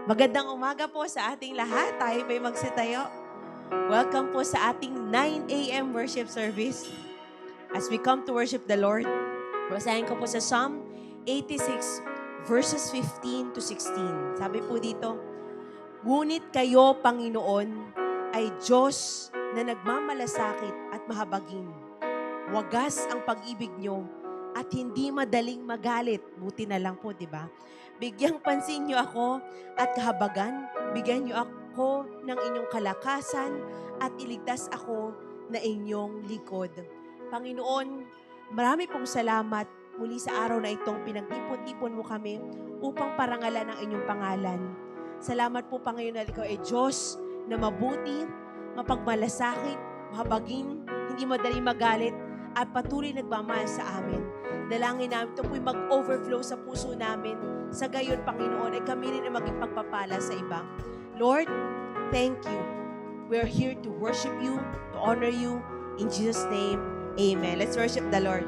Magandang umaga po sa ating lahat. Tayo ba'y magsitayo? Welcome po sa ating 9 a.m. worship service. As we come to worship the Lord, basahin ko po sa Psalm 86 verses 15 to 16. Sabi po dito, ngunit kayo, Panginoon, ay Diyos na nagmamalasakit at mahabagin. Wagas ang pag-ibig nyo at hindi madaling magalit. Buti na lang po, di ba? Bigyang pansin nyo ako at kahabagan. Bigyan nyo ako ng inyong kalakasan at iligtas ako na inyong likod. Panginoon, marami pong salamat muli sa araw na itong pinagtipon-tipon mo kami upang parangalan ang inyong pangalan. Salamat po, Panginoon, na ikaw ay Diyos na mabuti, mapagmalasakit, mahabagin, hindi madaling magalit, at patuloy nagmamahal sa amin. Dalangin namin ito po'y mag-overflow sa puso namin. Sa gayon, Panginoon, ay kami rin na maging pagpapala sa iba. Lord, thank you. We're here to worship you, to honor you. In Jesus' name, amen. Let's worship the Lord.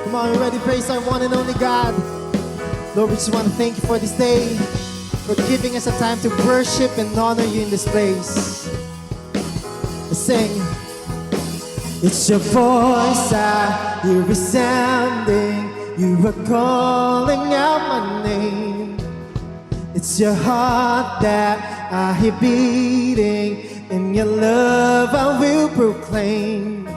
Come on, you ready to praise our one and only God? Lord, we just want to thank you for this day, for giving us a time to worship and honor you in this place. Let's sing. It's your voice I hear resounding. You are calling out my name. It's your heart that I hear beating. In your love I will proclaim.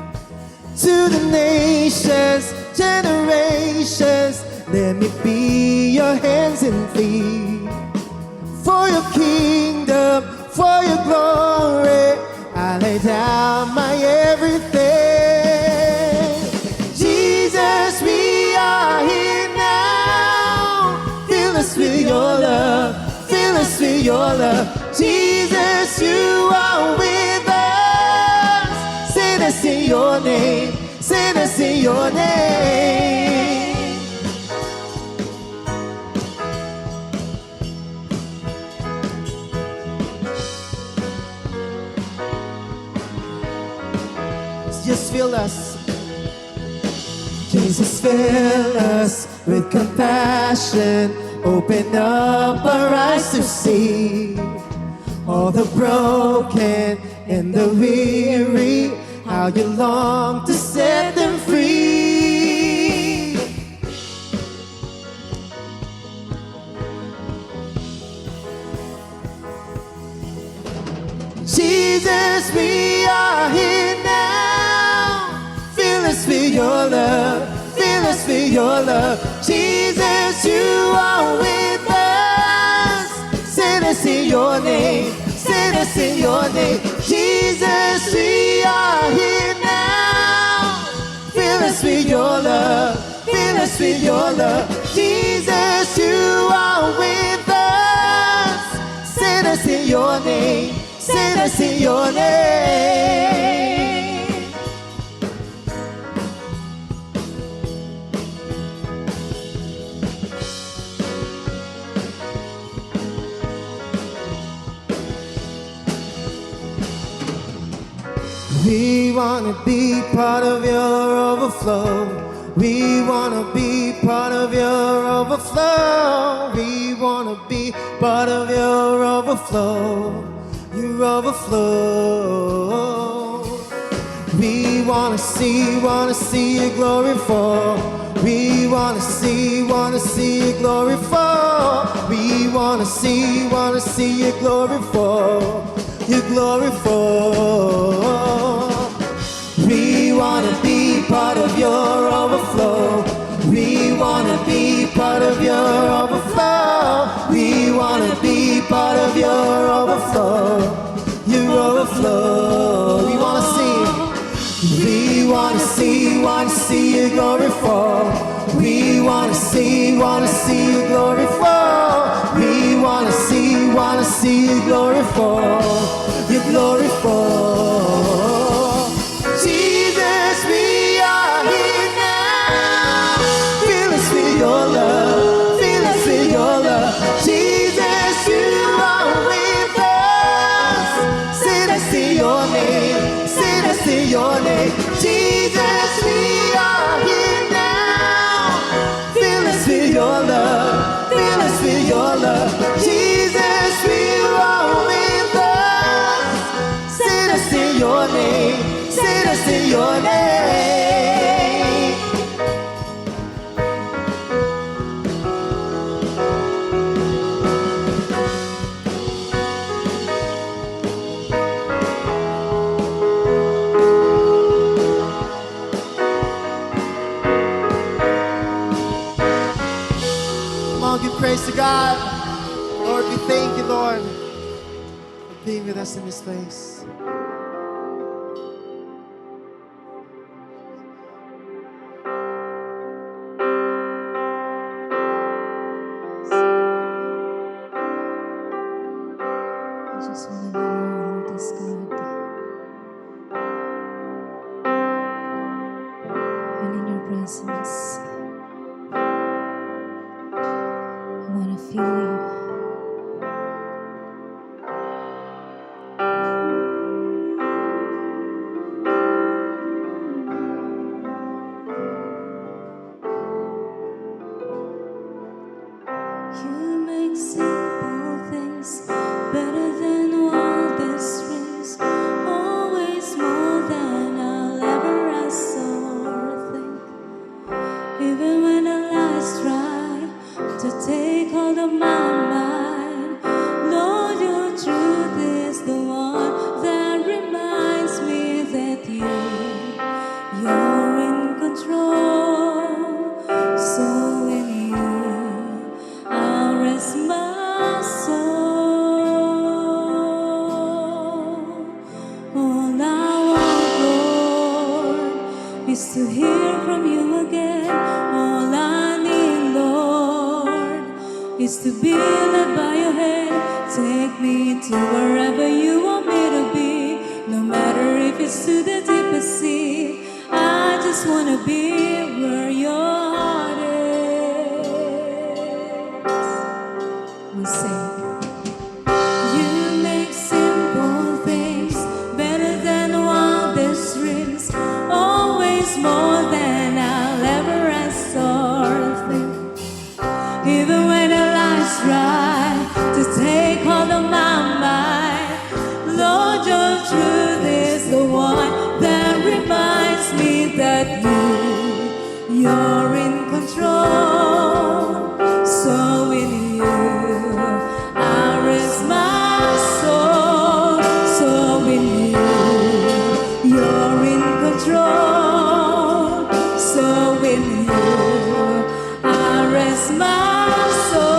To the nations, generations, let me be your hands and feet. For your kingdom, for your glory, I lay down my everything. Jesus, we are here now. Fill us with your love, fill us with your love. Jesus, you are with us. Send us in your name, send us in your name. Just fill us. Jesus, fill us with compassion. Open up our eyes to see all the broken and the weary, how you long to set them free. Jesus, we are here now. Fill us with your love, fill us with your love. Jesus, you are with us. Send us in your name, send us in your name. Jesus, we are here now. Fill us with your love, fill us with your love. Jesus, you are with us. Send us in your name, send us in your name. We wanna be part of your overflow. We wanna be part of your overflow. We wanna be part of your overflow. Your overflow. We wanna see your glory fall. We wanna see your glory fall. We wanna see your glory fall. Your glory fall. We wanna be part of your overflow. We wanna be part of your overflow. We wanna be part of your overflow. Your overflow. We wanna see. We wanna see your glory fall. We wanna see your glory fall. We wanna see your glory fall. Your glory fall. Jesus, we are here now. Fill us with your love, fill us with your love. Jesus, you are with us. your name. Come on, give praise to God. Lord, we thank you, Lord, for being with us in this place. I just want to know your heart is God. And in your presence, I want to feel you. You make simple things better than wildest dreams. Always more than I'll ever ask or think. Even when the lies try to take hold of my mind, Lord, your truth is the one that reminds me that you're in control. So in you, I'll rest my soul. All I want, Lord, is to hear from you again. All I need, Lord, is to be led by your hand. Take me to wherever you want me to be, no matter if it's to the deepest sea. I just want to be where your heart is. We sing. You make simple things better than wildest dreams. Always more than I'll ever ask or think. Even when the lies try to take hold of my mind, Lord, your truth is the one that reminds me that you're in control. So in you, I rest my soul. So in you, you're in control. So in you, I rest my soul.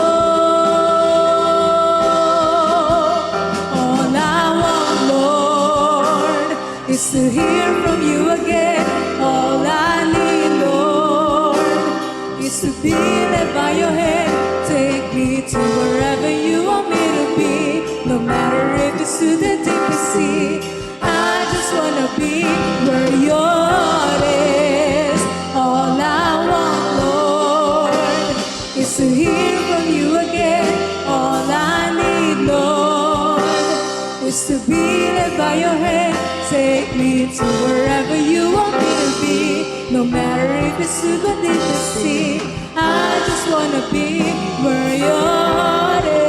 All I want, Lord, is to hear from you again. All I need, Lord, is to be led by your hand. Take me to wherever you want me to be, no matter if it's to the deepest sea. I just want to be where your heart is. All I want, Lord, is to hear from you again. All I need, Lord, is to be led by your hand. Take me to wherever you want me to be, no matter if it's to the deepest sea. I just want to be where your heart is.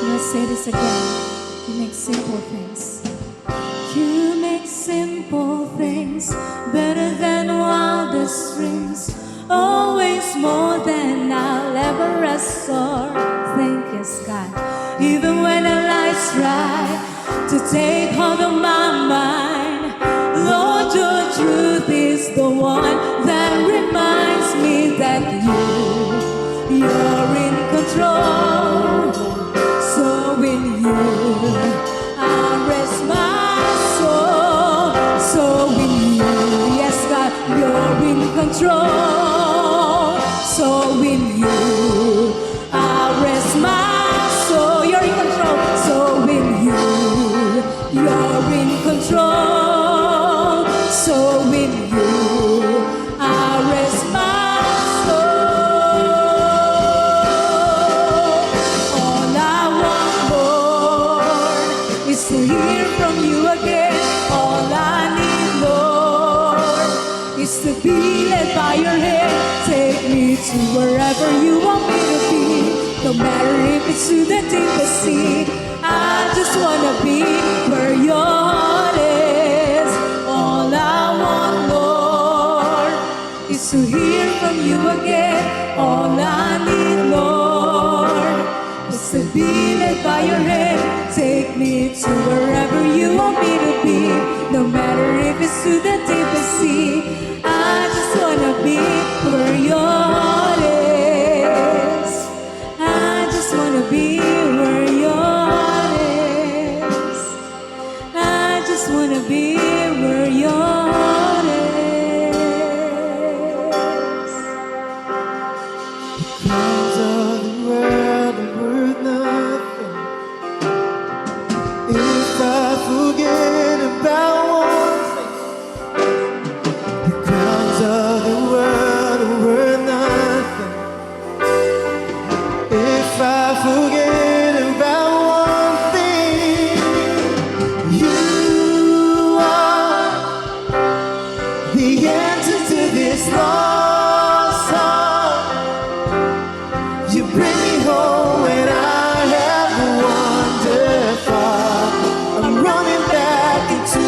Let's say this again. You make simple things. You make simple things better than wildest dreams. Always more than I'll ever ask or think. Yes, God. Even when the lies try to take hold of my mind, Lord, your truth is the one that reminds me that you're in control. So in you, I rest my soul. So in you, yes, God, you're in control. So in you, I rest my soul. You're in control. So in you, you're in control. So in you, I rest my soul. All is to be led by your hand. Take me to wherever you want me to be. No matter if it's to the deepest sea. I just wanna be where your heart is. All I want, Lord, is to hear from you again. All I need, Lord, is to be led by your hand. Take me to wherever you want me to be. No matter if it's to the deepest sea. I just wanna be where your heart is. I just wanna be where your heart is. I just wanna be where your heart is. Crowns of the world are worth nothing if I forget about one thing. The crowns of the world are worth nothing if I forget about one thing. You are the answer to this lost heart. You bring me home when I have wandered far. I'm running back into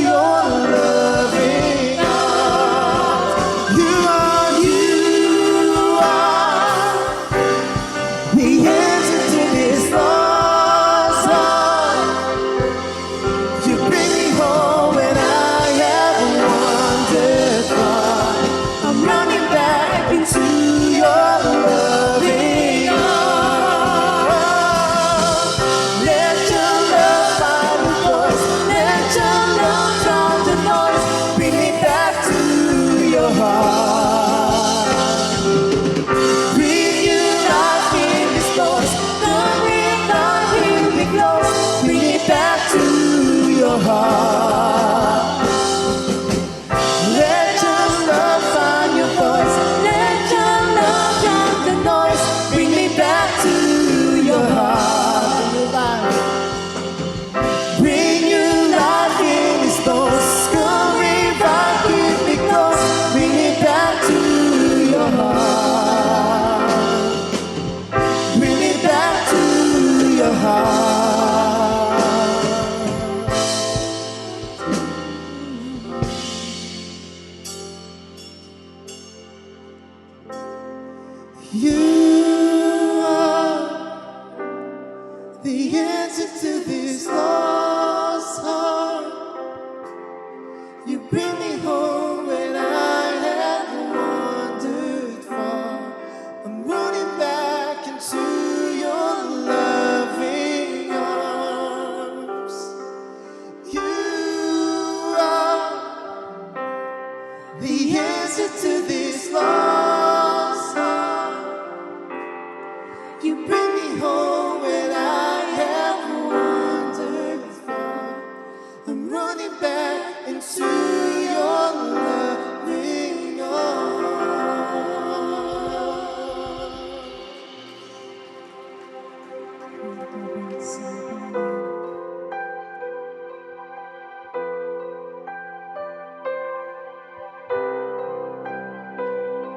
your loving arms. You are the answer to this lost heart. You bring me home when I have wandered far. I'm running back into your loving arms. Let your love find a voice. Let your love drown the noise. Bring me back to your heart. Bring you life in this voice. Come in, God, hear me close. Bring me back to your heart. Let your love find your voice. Let your love drown the noise. Bring me back to your heart. Bring your life in this thoughts. Come revive, keep me close. Bring me back to your heart. Bring me back to your heart. You are the answer to this lost heart. You bring me home when I have wandered far. I'm running back into your loving arms. You are the answer to this lost heart. You bring me home when I have wandered far. I'm running back into your loving arms.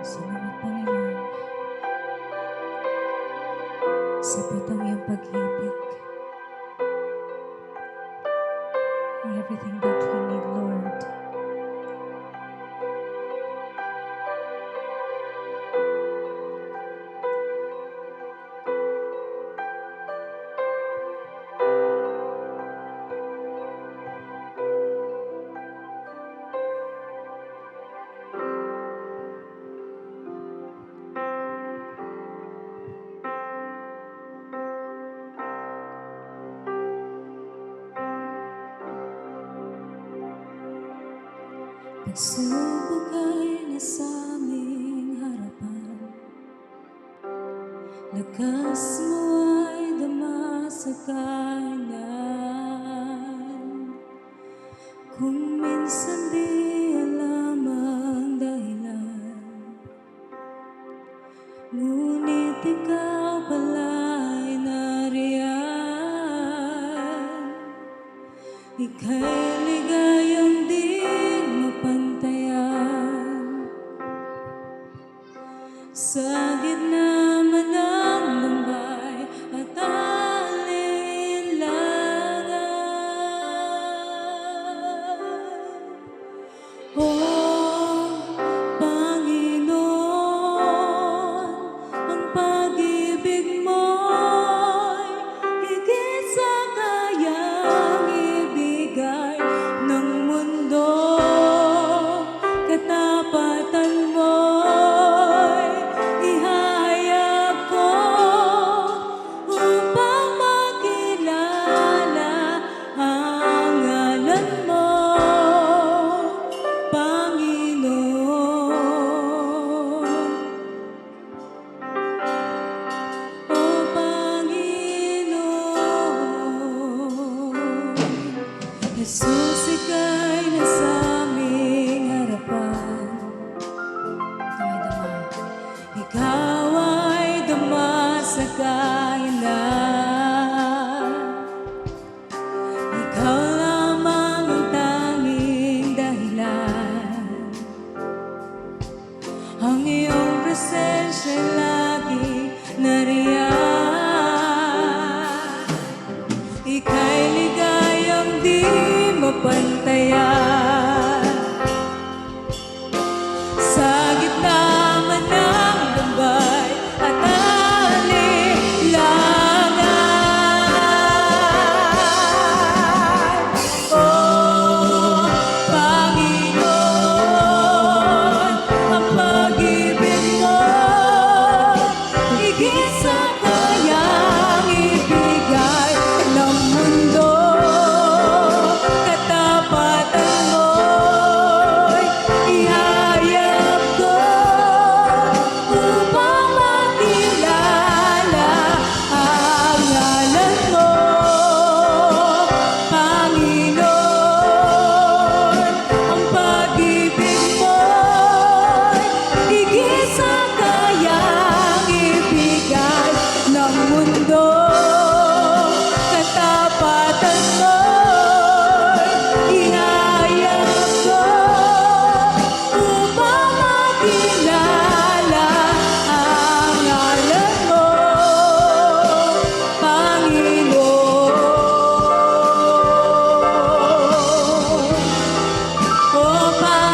Salamat, Panginoon. Sapat ang iyong pag-ibig. Everything that we need, Lord. Pagsubok ay nasa aming harapan. Lakas mo ay dama sa kanan. Kung minsan di alam ang dahilan, ngunit ikaw pala'y nariyan. Ika'y ligayang di mapantayan. Jesus, ika'y nasa aming harapan. Ikaw ay dama sa kailan. Ikaw lamang ang tanging dahilan. Ang iyong presensya lagi nariyan. Ika'y ligayang di mapantayan. Sa gitna man ng gambay at alinlangan. Oh, Panginoon, ang pag-ibig mo higit sa kayang ibigay ng mundo. Katapatan mo'y ihayag ko upang makilala ang ngalan mo, Panginoon. Ang pag-ibig mo'y higit sa kayang ibigay ng mundo. Katapatan mo'y ihayag ko upang makilala ang ngalan mo, Panginoon. Oh,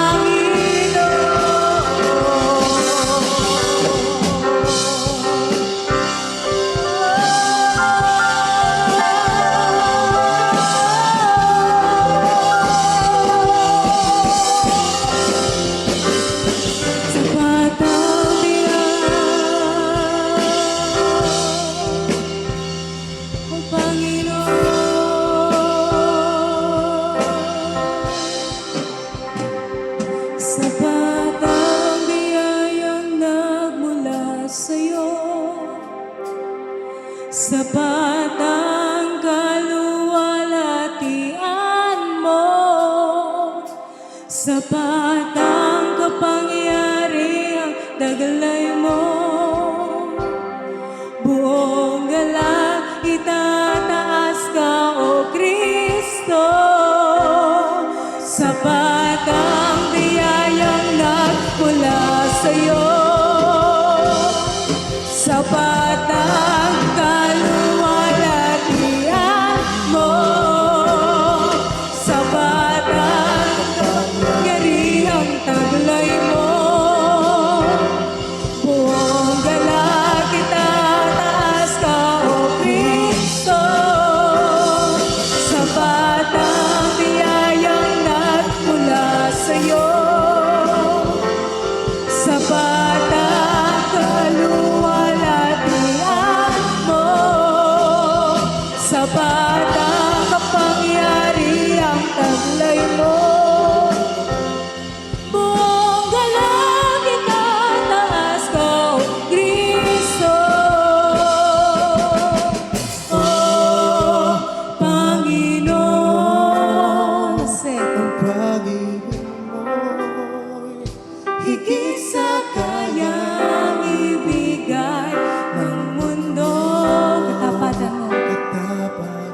sapat ang biyaya, oh Panginoon. Sapat ang biyayang nagmula sa'yo. Sapat ang kaluwalhatian mo. Sapat ang kapangyarihang taglay mo. Buong galak itataas ka, O Kristo. Sapat ang biyayang nagmula sa'yo. Sapat ang kaluwalhatian mo. Sapat ang kapangyarihang taglay mo. Buong galak itataas ka, O Kristo. Sapat ang biyayang nagmula sa'yo. Sapat ang kaluwalhatian mo. Sapat ang kapangyarihang taglay mo. Buong galak itataas ka, O Kristo. Oh, Panginoon. Ang pag-ibig mo'y Higit sa kayang ibigay ng mundo. Katapatan mo. katapatan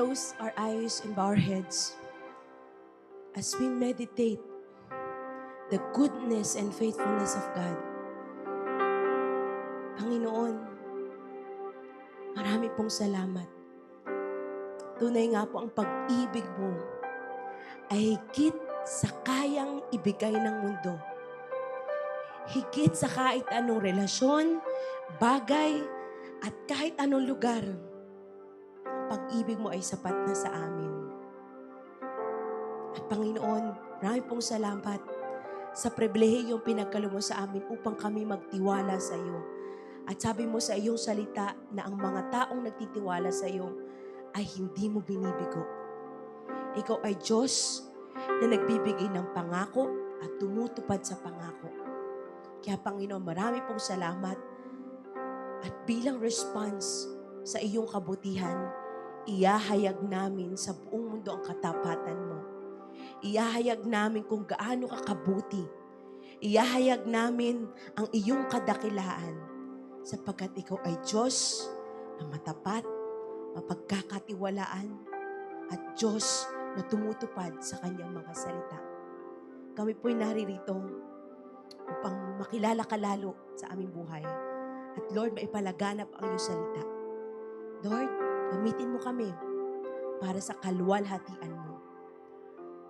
close our eyes and bow our heads as we meditate the goodness and faithfulness of God. Panginoon, marami pong salamat. Tunay nga po ang pag-ibig mo ay higit sa kayang ibigay ng mundo. Higit sa kahit anong relasyon, bagay, at kahit anong lugar. Ang pag-ibig mo ay sapat na sa amin. At Panginoon, marami pong salamat sa pribilehiyong pinagkalo mo sa amin upang kami magtiwala sa iyo. At sabi mo sa iyong salita na ang mga taong nagtitiwala sa iyo ay hindi mo binibigo. Ikaw ay Diyos na nagbibigay ng pangako at tumutupad sa pangako. Kaya Panginoon, marami pong salamat. At bilang response sa iyong kabutihan, iyahayag namin sa buong mundo ang katapatan mo. Iyahayag namin kung gaano ka kabuti. Iyahayag namin ang iyong kadakilaan sapagkat ikaw ay Diyos na matapat, mapagkakatiwalaan, at Diyos na tumutupad sa kanyang mga salita. Kami po'y naririto upang makilala ka lalo sa aming buhay. At Lord, maipalaganap ang iyong salita. Lord, gamitin mo kami para sa kaluwalhatian mo.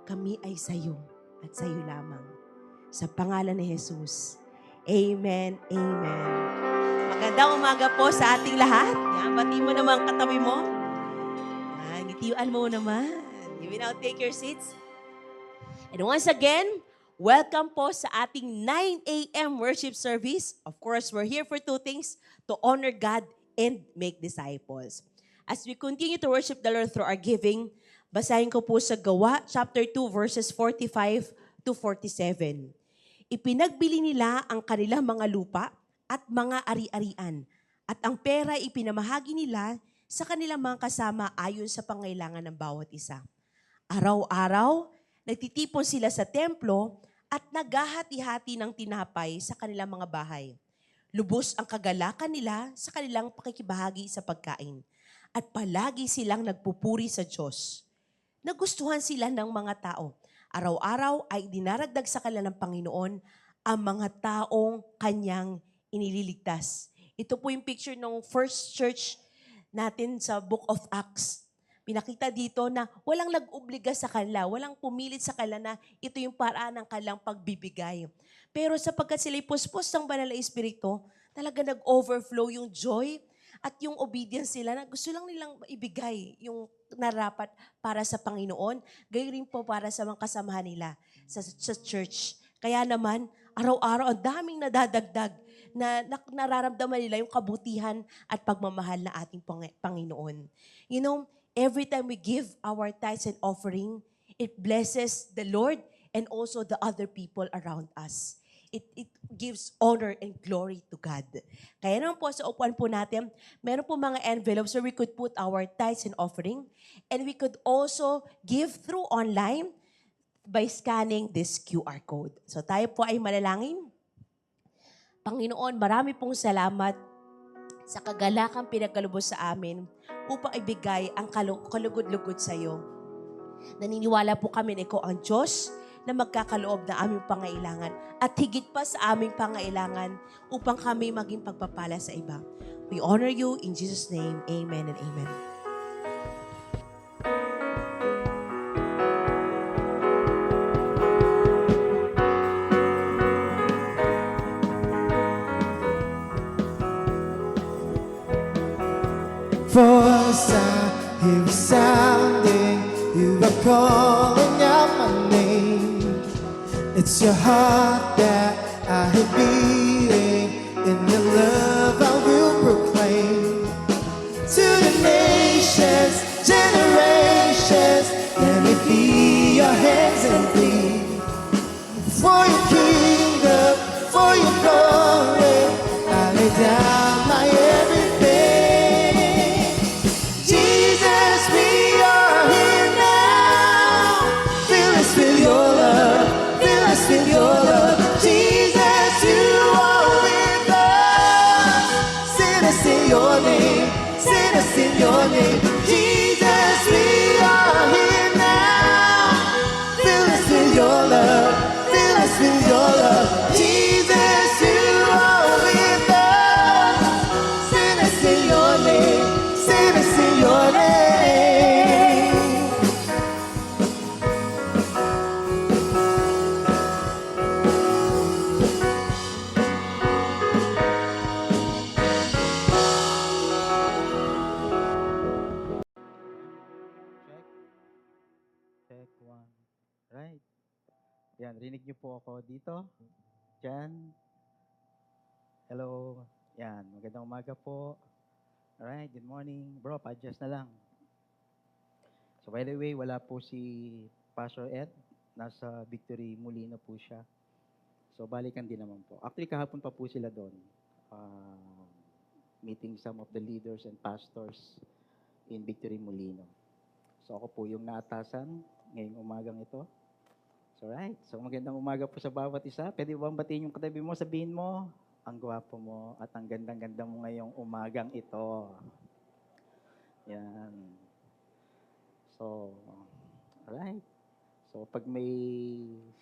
Kami ay sa iyo at sa iyo lamang. Sa pangalan ni Jesus. Amen, amen. Magandang umaga po sa ating lahat. Yan, bati mo naman katabi mo. Yan, ngitiwan mo naman. You will now take your seats. And once again, welcome po sa ating 9 a.m. worship service. Of course, we're here for two things, to honor God and make disciples. As we continue to worship the Lord through our giving, basahin ko po sa Gawa, chapter 2, verses 45 to 47. Ipinagbili nila ang kanilang mga lupa at mga ari-arian, at ang pera ipinamahagi nila sa kanilang mga kasama ayon sa pangailangan ng bawat isa. Araw-araw, nagtitipon sila sa templo at naghahati-hati ng tinapay sa kanilang mga bahay. Lubos ang kagalakan nila sa kanilang pakikibahagi sa pagkain. At palagi silang nagpupuri sa Diyos. Nagustuhan sila ng mga tao. Araw-araw ay dinaragdag sa kanila ng Panginoon ang mga taong kanyang inililigtas. Ito po yung picture ng first church natin sa Book of Acts. Pinakita dito na walang nag-obliga sa kanila, walang pumilit sa kanila na ito yung paraan ng kanilang pagbibigay. Pero sapagkat sila'y puspos ng banal na Espiritu, talaga nag-overflow yung joy at yung obedience nila na gusto lang nilang ibigay yung narapat para sa Panginoon, gayon rin po para sa mga kasamahan nila sa church. Kaya naman, araw-araw, ang daming nadadagdag na nararamdaman nila yung kabutihan at pagmamahal na ating Panginoon. You know, every time we give our tithes and offering, it blesses the Lord and also the other people around us. It gives honor and glory to God. Kaya naman po sa upuan po natin, meron po mga envelopes where we could put our tithes and offering, and we could also give through online by scanning this QR code. So tayo po ay manalangin. Panginoon, marami pong salamat sa kagalakang pinagkalubos sa amin upang ibigay ang kalugod-lugod sa iyo. Naniniwala po kami na ikaw ang Diyos na magkakaloob na aming pangailangan at higit pa sa aming pangailangan upang kami maging pagpapala sa iba. We honor you in Jesus' name. Amen and amen. Voice I hear sounding, you are calling out my name. It's your heart that I hear beating, in your love I will proclaim. To the nations, generations, let me be your hands and feet. For your kingdom, for your glory, I lay down my everything. Jesus, we are here now. Fill us with your love, fill us with your love. Jesus, you are Yan, rinig niyo po ako dito. Diyan. Hello. Yan, magandang umaga po. Alright, good morning. Bro, pa-adjust na lang. So by the way, wala po si Pastor Ed. Nasa Victory Molino po siya. So balikan din naman po. Actually, kahapon pa po sila doon. Meeting some of the leaders and pastors in Victory Molino. So ako po yung naatasan ngayong umagang ito. So right. So magandang umaga po sa bawat isa. Pwede bang batiin yung katabi mo, sabihin mo, ang gwapo mo at ang gandang-ganda mo ngayong umagang ito. Yan. So, alright. So pag may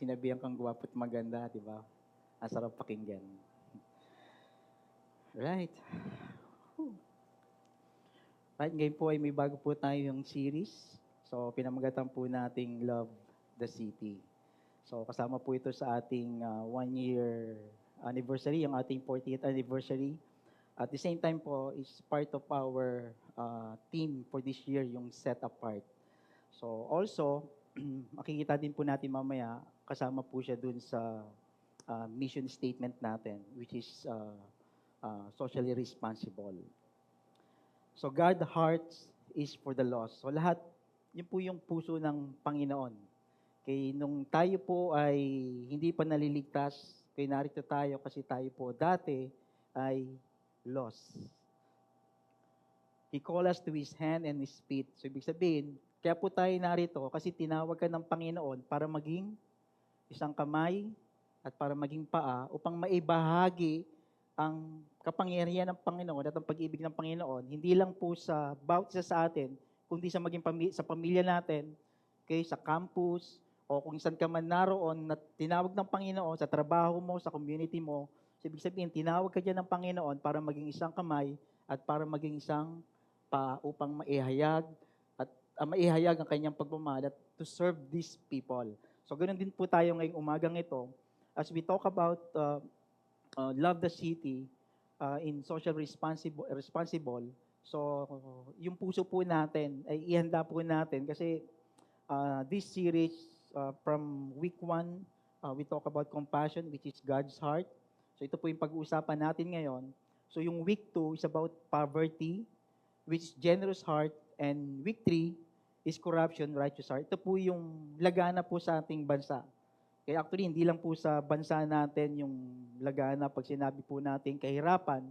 sinabihan kang gwapo at maganda, di ba? Ang sarap pakinggan. Right. Right, ngayon po ay may bago po tayong series. So, pinamagatan po nating Love the City. So, kasama po ito sa ating 1-year anniversary, yung ating 40th anniversary. At the same time po, is part of our theme for this year, yung Set Apart. So, also, makikita din po natin mamaya, kasama po siya dun sa mission statement natin, which is socially responsible. So, God's heart is for the lost. So, lahat, yun po yung puso ng Panginoon. Kaya nung tayo po ay hindi pa naliligtas, kaya narito tayo kasi tayo po dati ay lost. He called us to His hand and His feet. So, ibig sabihin, kaya po tayo narito kasi tinawag ka ng Panginoon para maging isang kamay at para maging paa upang maibahagi ang kapangyarihan ng Panginoon at ang pag-ibig ng Panginoon, hindi lang po sa bawat isa sa atin, kundi sa maging sa pamilya natin, okay, sa campus, o kung saan ka man naroon na tinawag ng Panginoon, sa trabaho mo, sa community mo. So, ibig sabihin, tinawag ka dyan ng Panginoon para maging isang kamay at para maging isang paa upang maihayag at maihayag ang kanyang pagmamahal at to serve these people. So, ganoon din po tayo ngayong umagang ito. As we talk about Love the City in social responsible. So, yung puso po natin ay ihanda po natin kasi this series from week 1, we talk about compassion, which is God's heart. So, ito po yung pag-uusapan natin ngayon. So, yung week 2 is about poverty, which is generous heart. And week 3 is corruption, righteous heart. Ito po yung lagana po sa ating bansa. Kaya actually, hindi lang po sa bansa natin yung lagana pag sinabi po natin kahirapan.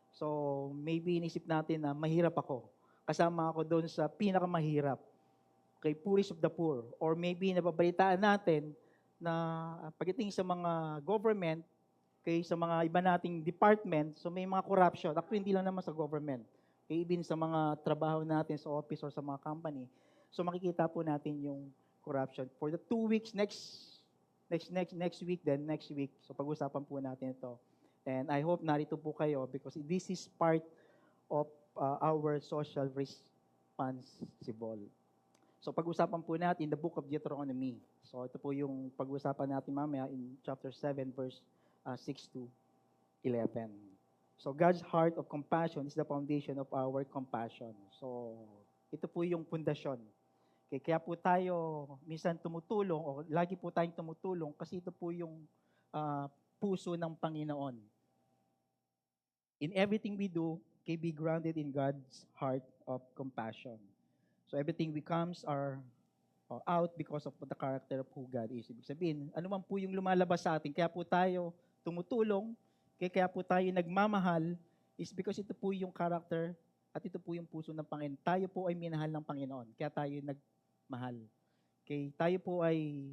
So, maybe inisip natin na mahirap ako. Kasama ako doon sa pinakamahirap. Okay, poorest of the poor. Or maybe nababalitaan natin na pagdating sa mga government, okay, sa mga iba nating department, so may mga corruption. Actually, hindi lang naman sa government. Okay, even sa mga trabaho natin sa office or sa mga company. So, makikita po natin yung corruption. For the 2 weeks, next week, so pag-usapan po natin ito. And I hope narito po kayo because this is part of our social responsible. So pag-usapan po natin the book of Deuteronomy. So ito po yung pag-usapan natin mamaya in chapter 7 verse 6 to 11. So God's heart of compassion is the foundation of our compassion. So ito po yung pundasyon. Kaya po tayo minsan tumutulong o lagi po tayong tumutulong kasi ito po yung puso ng Panginoon. In everything we do, be grounded in God's heart of compassion. So everything becomes out because of the character of who God is. Ibig sabihin, ano man po yung lumalabas sa atin, kaya po tayo tumutulong, kaya po tayo nagmamahal, is because ito po yung character at ito po yung puso ng Panginoon. Tayo po ay minahal ng Panginoon, kaya tayo nagmahal. Okay, tayo po ay,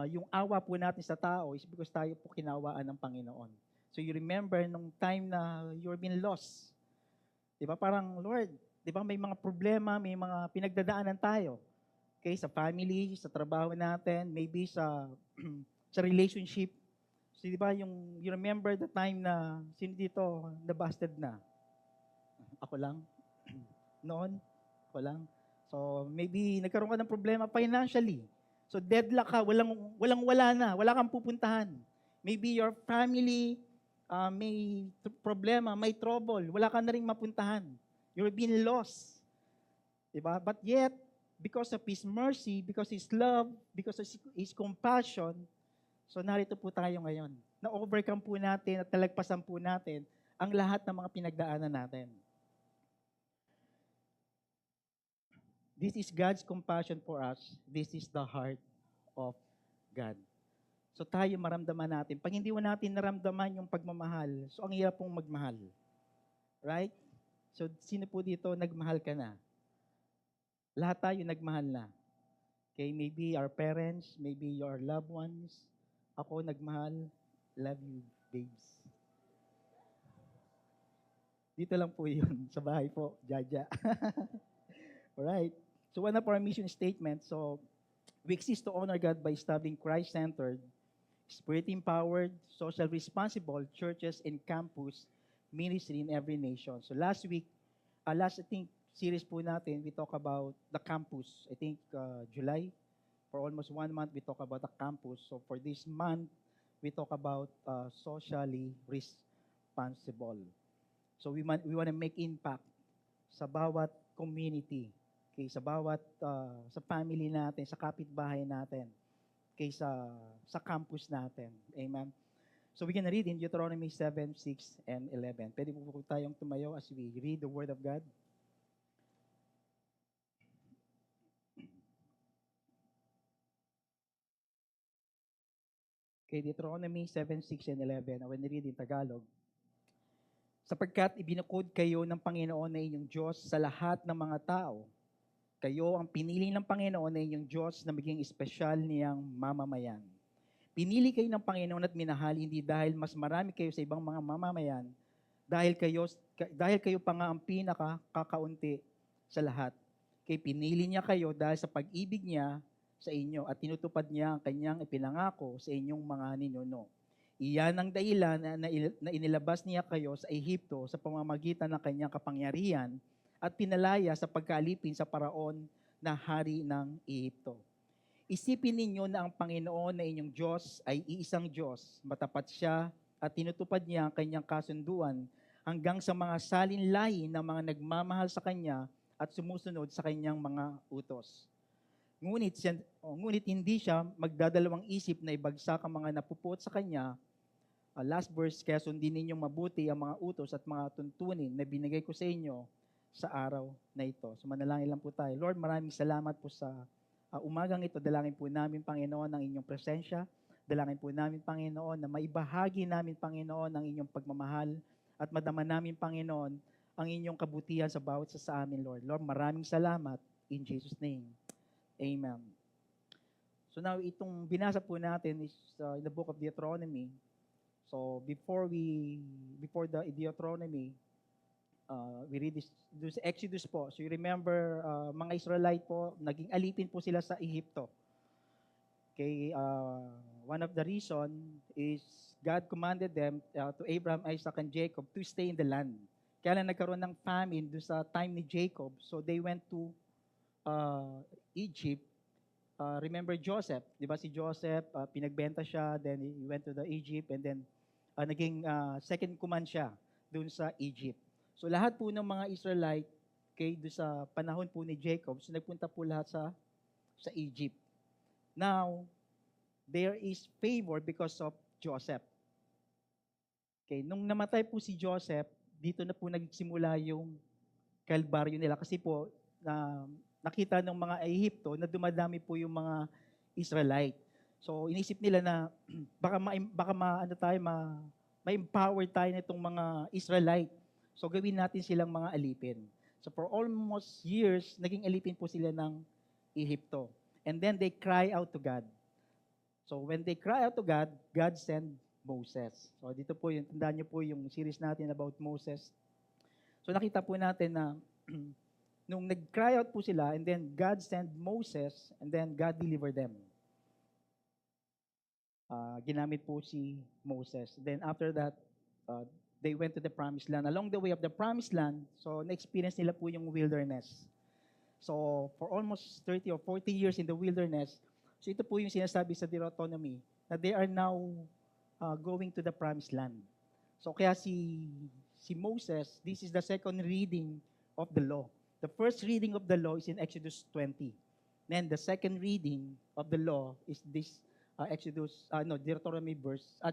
yung awa po natin sa tao is because tayo po kinawaan ng Panginoon. So you remember nung time na you're being lost. Di ba? Parang, Lord, di ba may mga problema, may mga pinagdadaanan tayo. Okay, sa family, sa trabaho natin, maybe sa sa relationship. So di ba you remember the time na sino dito na-busted na? Ako lang. Noon, ako lang. So maybe nagkaroon ka ng problema financially. So deadlock ka, wala na, wala kang pupuntahan. Maybe your family may problema, may trouble, wala ka na ring mapuntahan. You're being lost. Diba? But yet, because of His mercy, because His love, because of His compassion, so narito po tayo ngayon. Na-overcome po natin at talagpasan po natin ang lahat ng mga pinagdaanan natin. This is God's compassion for us. This is the heart of God. So tayo maramdaman natin. Pag hindi mo natin naramdaman yung pagmamahal, so ang hirap pong magmahal. Right? So sino po dito nagmahal ka na? Lahat tayo nagmahal na. Okay, maybe our parents, maybe your loved ones. Ako nagmahal. Love you, babes. Dito lang po yun. Sa bahay po. Jaja. Alright. So one of our mission statements, so we exist to honor God by establishing Christ-centered, Spirit-empowered, social responsible churches and campus ministry in every nation. So last week, last I think series po natin, we talk about the campus. I think July, for almost 1 month, we talk about the campus. So for this month, we talk about socially responsible. So we want to make impact sa bawat community, okay, sa bawat sa family natin, sa kapitbahay natin, okay, sa campus natin. Amen. So we're gonna read in Deuteronomy 7, 6, and 11. Pwede po tayong tumayo as we read the Word of God. Okay, Deuteronomy 7, 6, and 11. I will read in Tagalog. Sapagkat ibinukod kayo ng Panginoon na inyong Diyos sa lahat ng mga tao, kayo ang pinili ng Panginoon na inyong Diyos na maging espesyal niyang mamamayan. Pinili kayo ng Panginoon at minahal, hindi dahil mas marami kayo sa ibang mga mamamayan, dahil kayo pa nga ang pinakakaunti sa lahat. Kaya pinili niya kayo dahil sa pag-ibig niya sa inyo at tinutupad niya ang kanyang ipinangako sa inyong mga ninuno. Iyan ang dahilan na inilabas niya kayo sa Ehipto sa pamamagitan ng kanyang kapangyarihan at pinalaya sa pagkaalipin sa paraon na hari ng Ehipto. Isipin ninyo na ang Panginoon na inyong Diyos ay iisang Diyos. Matapat siya at tinutupad niya ang kanyang kasunduan hanggang sa mga salinlahi ng mga nagmamahal sa kanya at sumusunod sa kanyang mga utos. Ngunit hindi siya magdadalawang isip na ibagsak ang mga napuput sa kanya. Last verse, kaya sundin ninyong mabuti ang mga utos at mga tuntunin na binigay ko sa inyo sa araw na ito. So manalangin lang po tayo. Lord, maraming salamat po sa umagang ito. Dalangin po namin, Panginoon, ang inyong presensya. Dalangin po namin, Panginoon, na maibahagi namin, Panginoon, ang inyong pagmamahal at madama namin, Panginoon, ang inyong kabutihan sa bawat sa amin, Lord. Lord, maraming salamat. In Jesus' name. Amen. So now, itong binasa po natin is in the book of Deuteronomy. So before the Deuteronomy, we read this Exodus po. So you remember, mga Israelite po, naging alipin po sila sa Ehipto. Okay, one of the reason is God commanded them to Abraham, Isaac, and Jacob to stay in the land. Kaya lang nagkaroon ng famine doon sa time ni Jacob. So they went to Egypt. Remember Joseph, di ba si Joseph, pinagbenta siya, then he went to the Egypt, and then naging second command siya doon sa Egypt. So lahat po ng mga Israelite, okay, doon sa panahon po ni Jacob, so nagpunta po lahat sa Egypt. Now, there is favor because of Joseph. Okay, nung namatay po si Joseph, dito na po nagsimula yung kalbaryo nila kasi po nakita ng mga Ehipto na dumadami po yung mga Israelite. So inisip nila na baka ma-empower tayo nitong mga Israelite. So gawin natin silang mga alipin. So for almost years, naging alipin po sila ng Ehipto. And then they cry out to God. So when they cry out to God, God sent Moses. So dito po yung, tandaan niyo po yung series natin about Moses. So nakita po natin na nung nag-cry out po sila, and then God sent Moses, and then God delivered them. Ginamit po si Moses. Then after that, they went to the promised land. Along the way of the promised land, so na-experience nila po yung wilderness. So for almost 30 or 40 years in the wilderness, so ito po yung sinasabi sa Deuteronomy, na they are now going to the promised land. So kaya si Moses, this is the second reading of the law. The first reading of the law is in Exodus 20. Then the second reading of the law is this Deuteronomy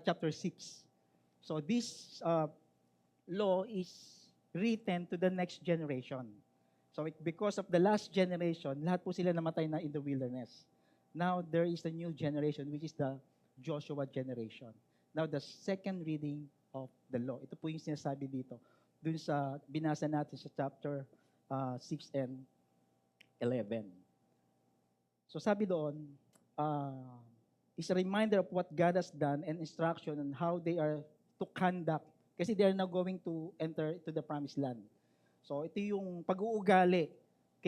chapter 6. So this law is written to the next generation. So because of the last generation, lahat po sila namatay na in the wilderness. Now there is a new generation, which is the Joshua generation. Now the second reading of the law. Ito po yung sinasabi dito. Dun sa binasa natin sa chapter 6 and 11. So sabi doon, is a reminder of what God has done and instruction on how they are to conduct. Kasi they are now going to enter to the promised land. So ito yung pag-uugali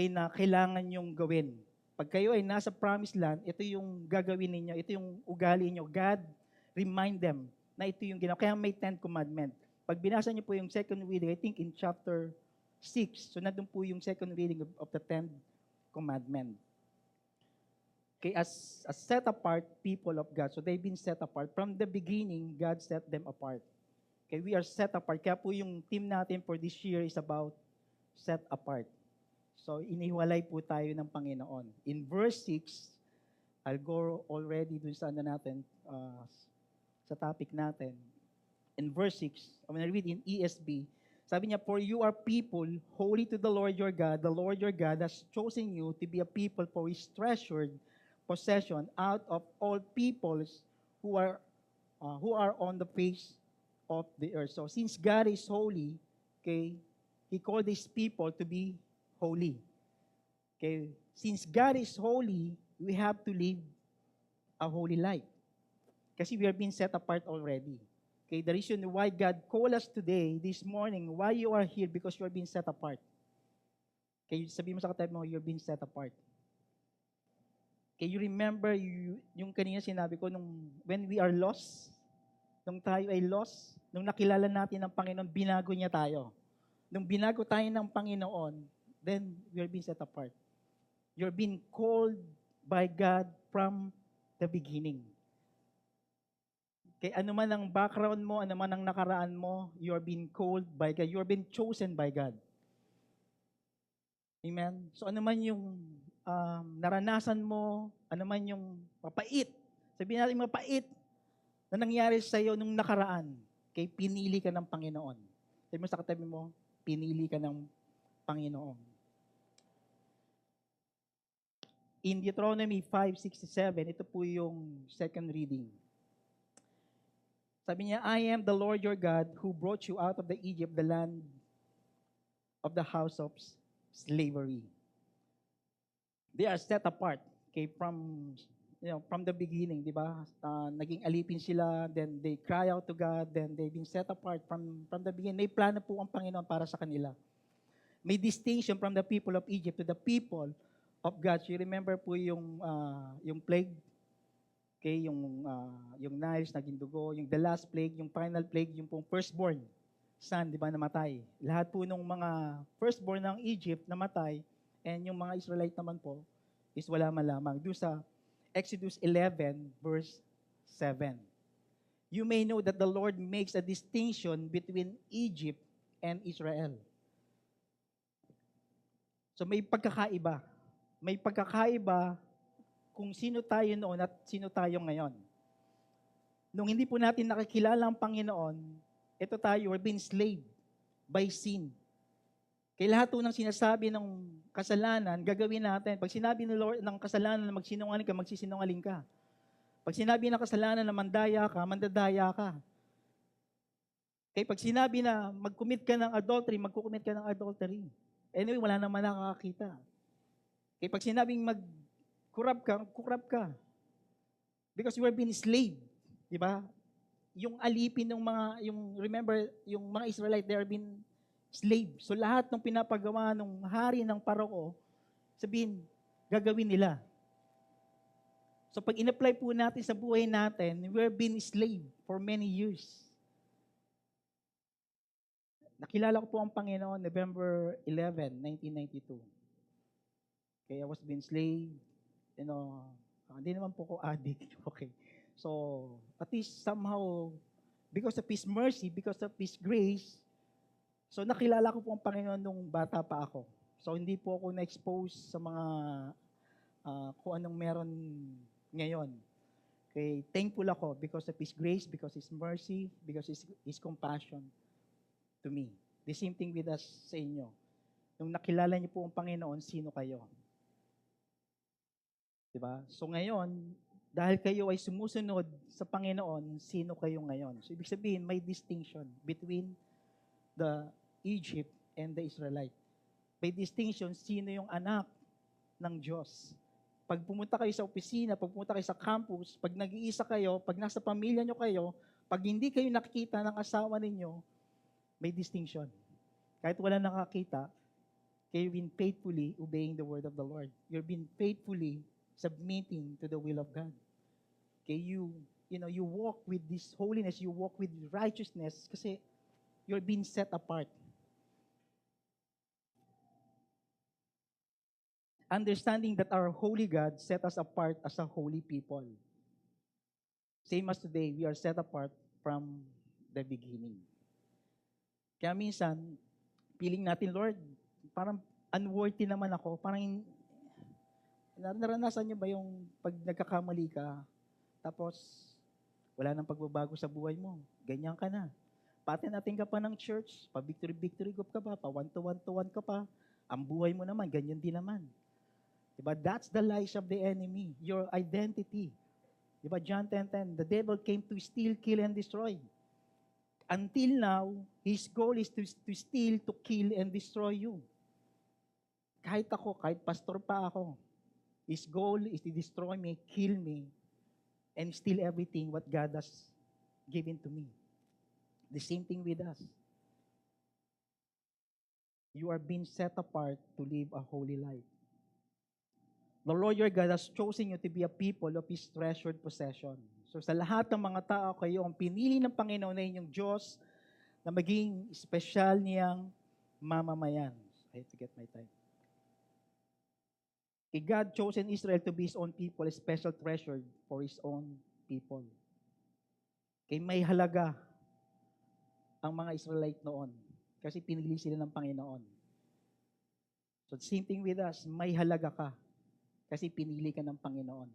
na kailangan yung gawin. Pag kayo ay nasa promised land, ito yung gagawin ninyo, ito yung ugali niyo. God, remind them na ito yung ginawa. Kaya may 10 commandment. Pag binasa niyo po yung second reading, I think in chapter 6, so nandun po yung second reading of the 10 commandment. Okay, as a set apart people of God, so they've been set apart. From the beginning, God set them apart. Okay, we are set apart. Kaya po yung team natin for this year is about set apart. So, iniwalay po tayo ng Panginoon. In verse 6, I'll go already dun sa natin, sa topic natin. In verse 6, I'm going to read in ESV. Sabi niya, for you are people holy to the Lord your God. The Lord your God has chosen you to be a people for His treasured possession out of all peoples who are on the face of the earth. So, since God is holy, okay, He called these people to be holy. Okay? Since God is holy, we have to live a holy life. Kasi we are being set apart already. Okay? The reason why God called us today, this morning, why you are here, because you are being set apart. Okay? Sabihin mo sa katabi mo, you're being set apart. Okay? You remember yung kanina sinabi ko, when we are lost, nung tayo ay lost, nung nakilala natin ang Panginoon, binago niya tayo. Nung binago tayo ng Panginoon, then we are being set apart. You're being called by God from the beginning. Okay, ano man ang background mo, ano man ang nakaraan mo, you are being called by God. You are being chosen by God. Amen? So ano man yung naranasan mo, ano man yung mapait, sabihin natin mapait na nangyari sa iyo nung nakaraan, okay, pinili ka ng Panginoon. Sabi mo sa katabi mo, pinili ka ng Panginoon. In Deuteronomy 5:67, ito po yung second reading. Sabi niya, I am the Lord your God who brought you out of the Egypt, the land of the house of slavery. They are set apart, okay, from the beginning, di ba? Naging alipin sila, then they cry out to God, then they've been set apart from the beginning. May plano po ang Panginoon para sa kanila. May distinction from the people of Egypt to the people of God. So you remember po yung plague, okay, yung Niles naging dugo, yung the last plague, yung final plague, yung pong firstborn son, di ba, namatay. Lahat po ng mga firstborn ng Egypt namatay, and yung mga Israelite naman po is wala man lamang. Doon sa Exodus 11, verse 7. You may know that the Lord makes a distinction between Egypt and Israel. So may pagkakaiba. May pagkakaiba kung sino tayo noon at sino tayo ngayon. Nung hindi po natin nakikilala ang Panginoon, ito tayo, we're being enslaved by sin. Kaya lahat po ng sinasabi ng kasalanan, gagawin natin. Pag sinabi ng Lord ng kasalanan na magsinungaling ka, magsisinungaling ka. Pag sinabi ng kasalanan na mandaya ka, mandadaya ka. Kaya pag sinabi na mag-commit ka ng adultery, mag-commit ka ng adultery. Anyway, wala naman nakakakita. Kaya pag sinabing mag-corrupt ka. Because you are being enslaved. Di ba? Yung alipin ng remember, yung mga Israelite, they are being slave. So lahat ng pinapagawa ng hari ng Parao, sabihin, gagawin nila. So pag in-apply po natin sa buhay natin, we're being slave for many years. Nakilala ko po ang Panginoon November 11, 1992. Okay, I was being slave. Hindi naman po ko addict. Okay. So, at least somehow, because of His mercy, because of His grace, so nakilala ko po ang Panginoon nung bata pa ako. So hindi po ako na-expose sa mga kung anong meron ngayon. Okay, thankful ako because of His grace, because His mercy, because His compassion to me. The same thing with us sa inyo. Nung nakilala niyo po ang Panginoon, sino kayo? Diba? So ngayon, dahil kayo ay sumusunod sa Panginoon, sino kayo ngayon? So ibig sabihin, may distinction between the Egypt and the Israelite. May distinction, sino yung anak ng Diyos. Pag pumunta kayo sa opisina, pag pumunta kayo sa campus, pag nag-iisa kayo, pag nasa pamilya nyo kayo, pag hindi kayo nakikita ng asawa ninyo, may distinction. Kahit wala nakakita, kayo been faithfully obeying the word of the Lord. You've been faithfully submitting to the will of God. Okay, you walk with this holiness, you walk with righteousness kasi you're being set apart. Understanding that our holy God set us apart as a holy people. Same as today, we are set apart from the beginning. Kaya minsan, feeling natin, Lord, parang unworthy naman ako. Parang, naranasan niyo ba yung pag nagkakamali ka, tapos wala nang pagbabago sa buhay mo, ganyan ka na. Pati natin ka pa ng church, pa victory group ka pa one-to-one ka pa, ang buhay mo naman, ganyan din naman. Diba? That's the lies of the enemy, your identity. Diba? John 10:10, the devil came to steal, kill, and destroy. Until now, his goal is to steal, to kill, and destroy you. Kahit pastor pa ako, his goal is to destroy me, kill me, and steal everything what God has given to me. The same thing with us. You are being set apart to live a holy life. The Lord your God has chosen you to be a people of His treasured possession. So sa lahat ng mga tao, kayo ang pinili ng Panginoon na inyong Diyos na maging espesyal niyang mamamayan. I have to get my time. God chosen Israel to be His own people, a special treasure for His own people. May halaga ang mga Israelite noon kasi pinili sila ng Panginoon. So same thing with us, may halaga ka kasi pinili ka ng Panginoon.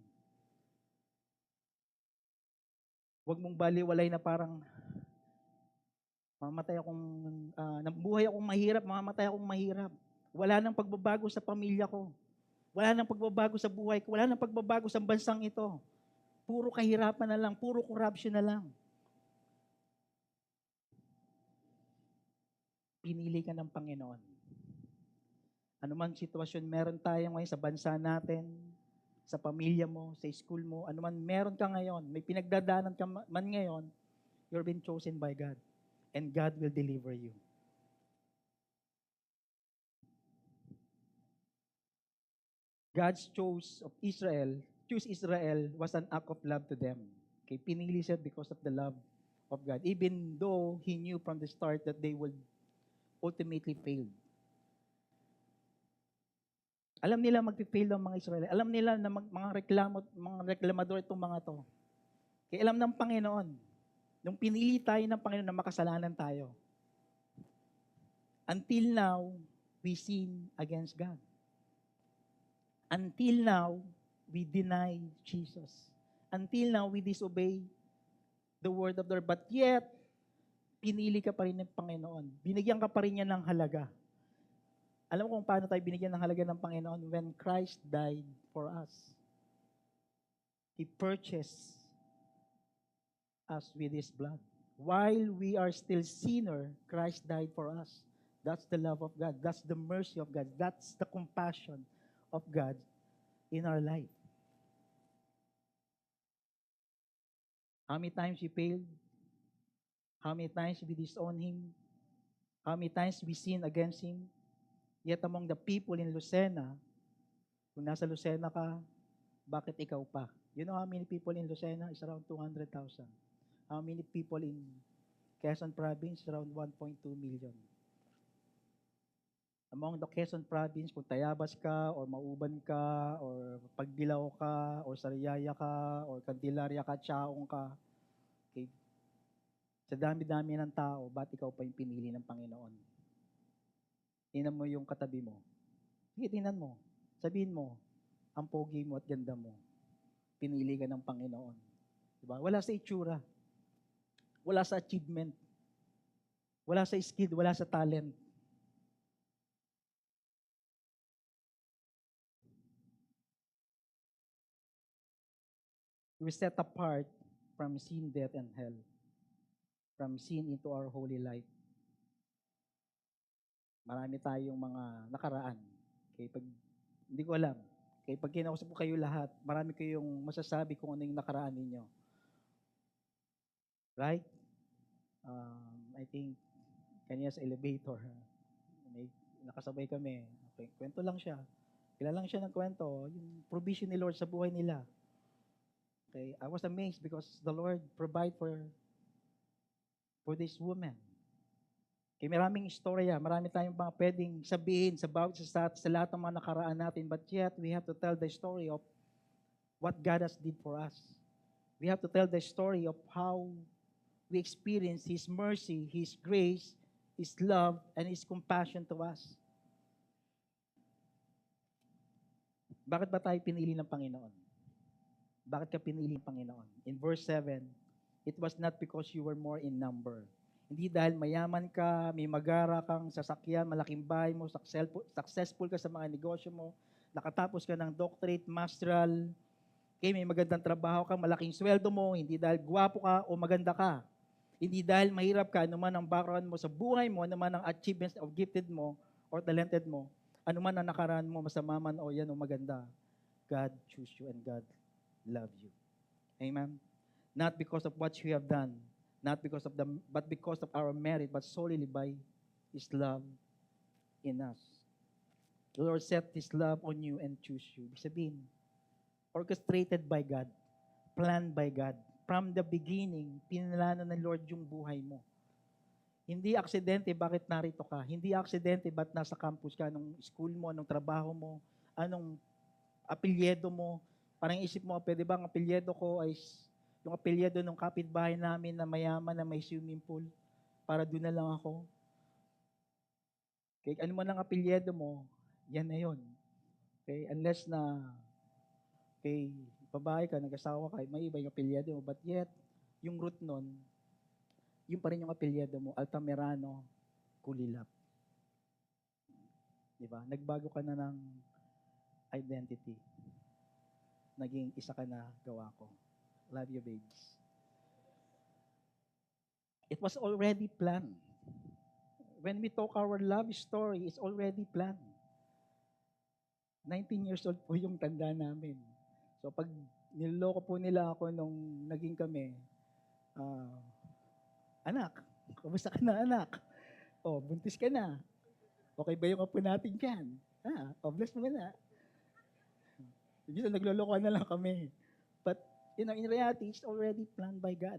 Huwag mong baliwalay na parang mamatay akong, nabuhay akong mahirap, mamamatay akong mahirap. Wala nang pagbabago sa pamilya ko. Wala nang pagbabago sa buhay ko. Wala nang pagbabago sa bansang ito. Puro kahirapan na lang. Puro corruption na lang. Pinili ka ng Panginoon. Ano man sitwasyon meron tayo ngayon sa bansa natin, sa pamilya mo, sa school mo, ano man meron ka ngayon, may pinagdadaanan ka man ngayon, you're been chosen by God. And God will deliver you. God's choose Israel was an act of love to them. Okay, pinili siya because of the love of God. Even though He knew from the start that they would ultimately fail. Alam nila mag-fail ang mga Israel. Alam nila na mga reklamador itong mga to. Kaya alam ng Panginoon, nung pinili tayo ng Panginoon na makasalanan tayo, until now, we sin against God. Until now, we deny Jesus. Until now, we disobey the word of the Lord. But yet, pinili ka pa rin ng Panginoon. Binigyan ka pa rin niya ng halaga. Alam mo kung paano tayo binigyan ng halaga ng Panginoon? When Christ died for us. He purchased us with His blood. While we are still sinner, Christ died for us. That's the love of God. That's the mercy of God. That's the compassion of God in our life. How many times we failed? How many times we disown Him? How many times we sin against Him? Yet among the people in Lucena, kung nasa Lucena ka, bakit ikaw pa? You know how many people in Lucena? It's around 200,000. How many people in Quezon Province? Around 1.2 million. Among the Quezon Province, kung Tayabas ka, or Mauban ka, or Pagbilao ka, or Sariaya ka, or Candelaria ka, Chaong ka, okay. Sa dami-dami ng tao, ba't ikaw pa yung pinili ng Panginoon? Tingnan mo yung katabi mo. Sige, tingnan mo. Sabihin mo, ang pogi mo at ganda mo, pinili ka ng Panginoon. Diba? Wala sa itsura. Wala sa achievement. Wala sa skill. Wala sa talent. We set apart from sin, death, and hell. From sin into our holy life. Marami tayong mga nakaraan. Okay, pag, hindi ko alam. Okay, pag kinausap ko kayo lahat, marami kayong masasabi kung ano yung nakaraan ninyo. Right? I think, kanya sa elevator, may nakasabay kami. Okay, kwento lang siya. Kailan lang siya ng kwento, yung provision ni Lord sa buhay nila. Okay, I was amazed because the Lord provide for this woman. Okay, maraming istorya, marami tayong mga pwedeng sabihin sa bawat sa lahat ng mga nakaraan natin, but yet we have to tell the story of what God has did for us. We have to tell the story of how we experience His mercy, His grace, His love, and His compassion to us. Bakit ba tayo pinili ng Panginoon? Bakit ka pinili ng Panginoon? In verse 7, it was not because you were more in number. Hindi dahil mayaman ka, may magara kang sasakyan, malaking bahay mo, successful ka sa mga negosyo mo, nakatapos ka ng doctorate, masteral, okay, may magandang trabaho ka, malaking sweldo mo, hindi dahil gwapo ka o maganda ka. Hindi dahil mahirap ka, anuman ang background mo sa buhay mo, anuman ang achievements of gifted mo or talented mo, anuman ang nakaraan mo, masama man o yan o maganda, God choose you and God love you. Amen? Not because of what you have done, but because of our merit, but solely by His love in us. The Lord set His love on you and choose you. Ibig sabihin, orchestrated by God, planned by God. From the beginning, pinalano ng Lord yung buhay mo. Hindi aksidente bakit narito ka. Hindi aksidente ba't nasa campus ka, anong school mo, anong trabaho mo, anong apelyedo mo. Parang isip mo, pwede ba ang apelyedo ko ay yung apelyedo ng kapitbahay namin na mayaman na may swimming pool para doon na lang ako. Okay, ano man ang apelyedo mo, yan na yun. Okay, unless na okay, babae ka, nag-asawa ka, may iba yung apelyedo mo, but yet, yung root nun, yun pa rin yung apelyedo mo, Altamirano, Kulilap. Diba? Nagbago ka na ng identity. Naging isa ka na gawa ko. Love you, babes. It was already planned. When we talk our love story, it's already planned. 19 years old po yung tanda namin. So pag niloloko po nila ako nung naging kami, anak, kamusta ka na anak? O, buntis ka na. Okay ba yung apo natin dyan? Bless mo na. Dito naglolokohan na lang kami. But, in reality, it's already planned by God.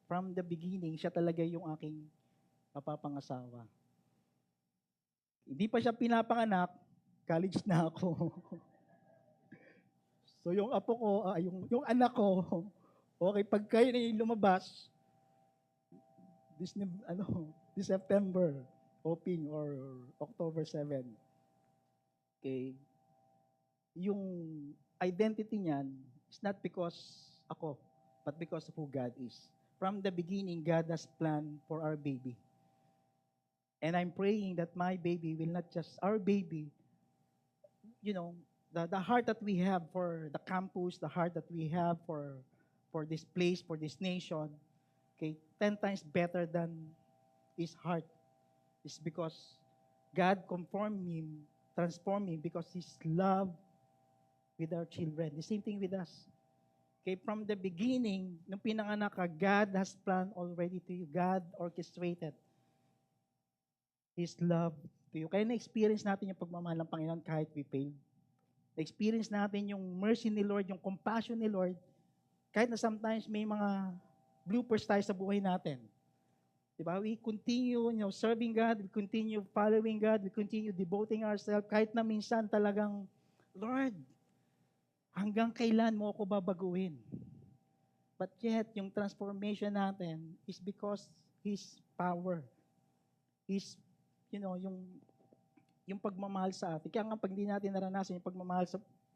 From the beginning, siya talaga yung aking mapapangasawa. Hindi pa siya pinapanganak, college na ako. So yung apo ko, yung anak ko, okay, pag kayo na yung lumabas, this September, hoping, or October 7, okay, yung identity niyan is not because ako, but because of who God is. From the beginning, God has planned for our baby. And I'm praying that my baby will not just, our baby, the heart that we have for the campus, the heart that we have for this place, for this nation, okay, 10 times better than his heart is because God conformed him, transformed him because His love with our children. The same thing with us. Okay, from the beginning, nung pinanganak ka, God has planned already to you. God orchestrated His love to you. Kaya na-experience natin yung pagmamahal ng Panginoon kahit we failed. Na-experience natin yung mercy ni Lord, yung compassion ni Lord, kahit na sometimes may mga bloopers tayo sa buhay natin. Diba? We continue serving God, we continue following God, we continue devoting ourselves, kahit na minsan talagang, Lord, hanggang kailan mo ako babaguhin? But yet, yung transformation natin is because His power, His, yung pagmamahal sa atin. Kaya nga pag hindi natin naranasan yung pagmamahal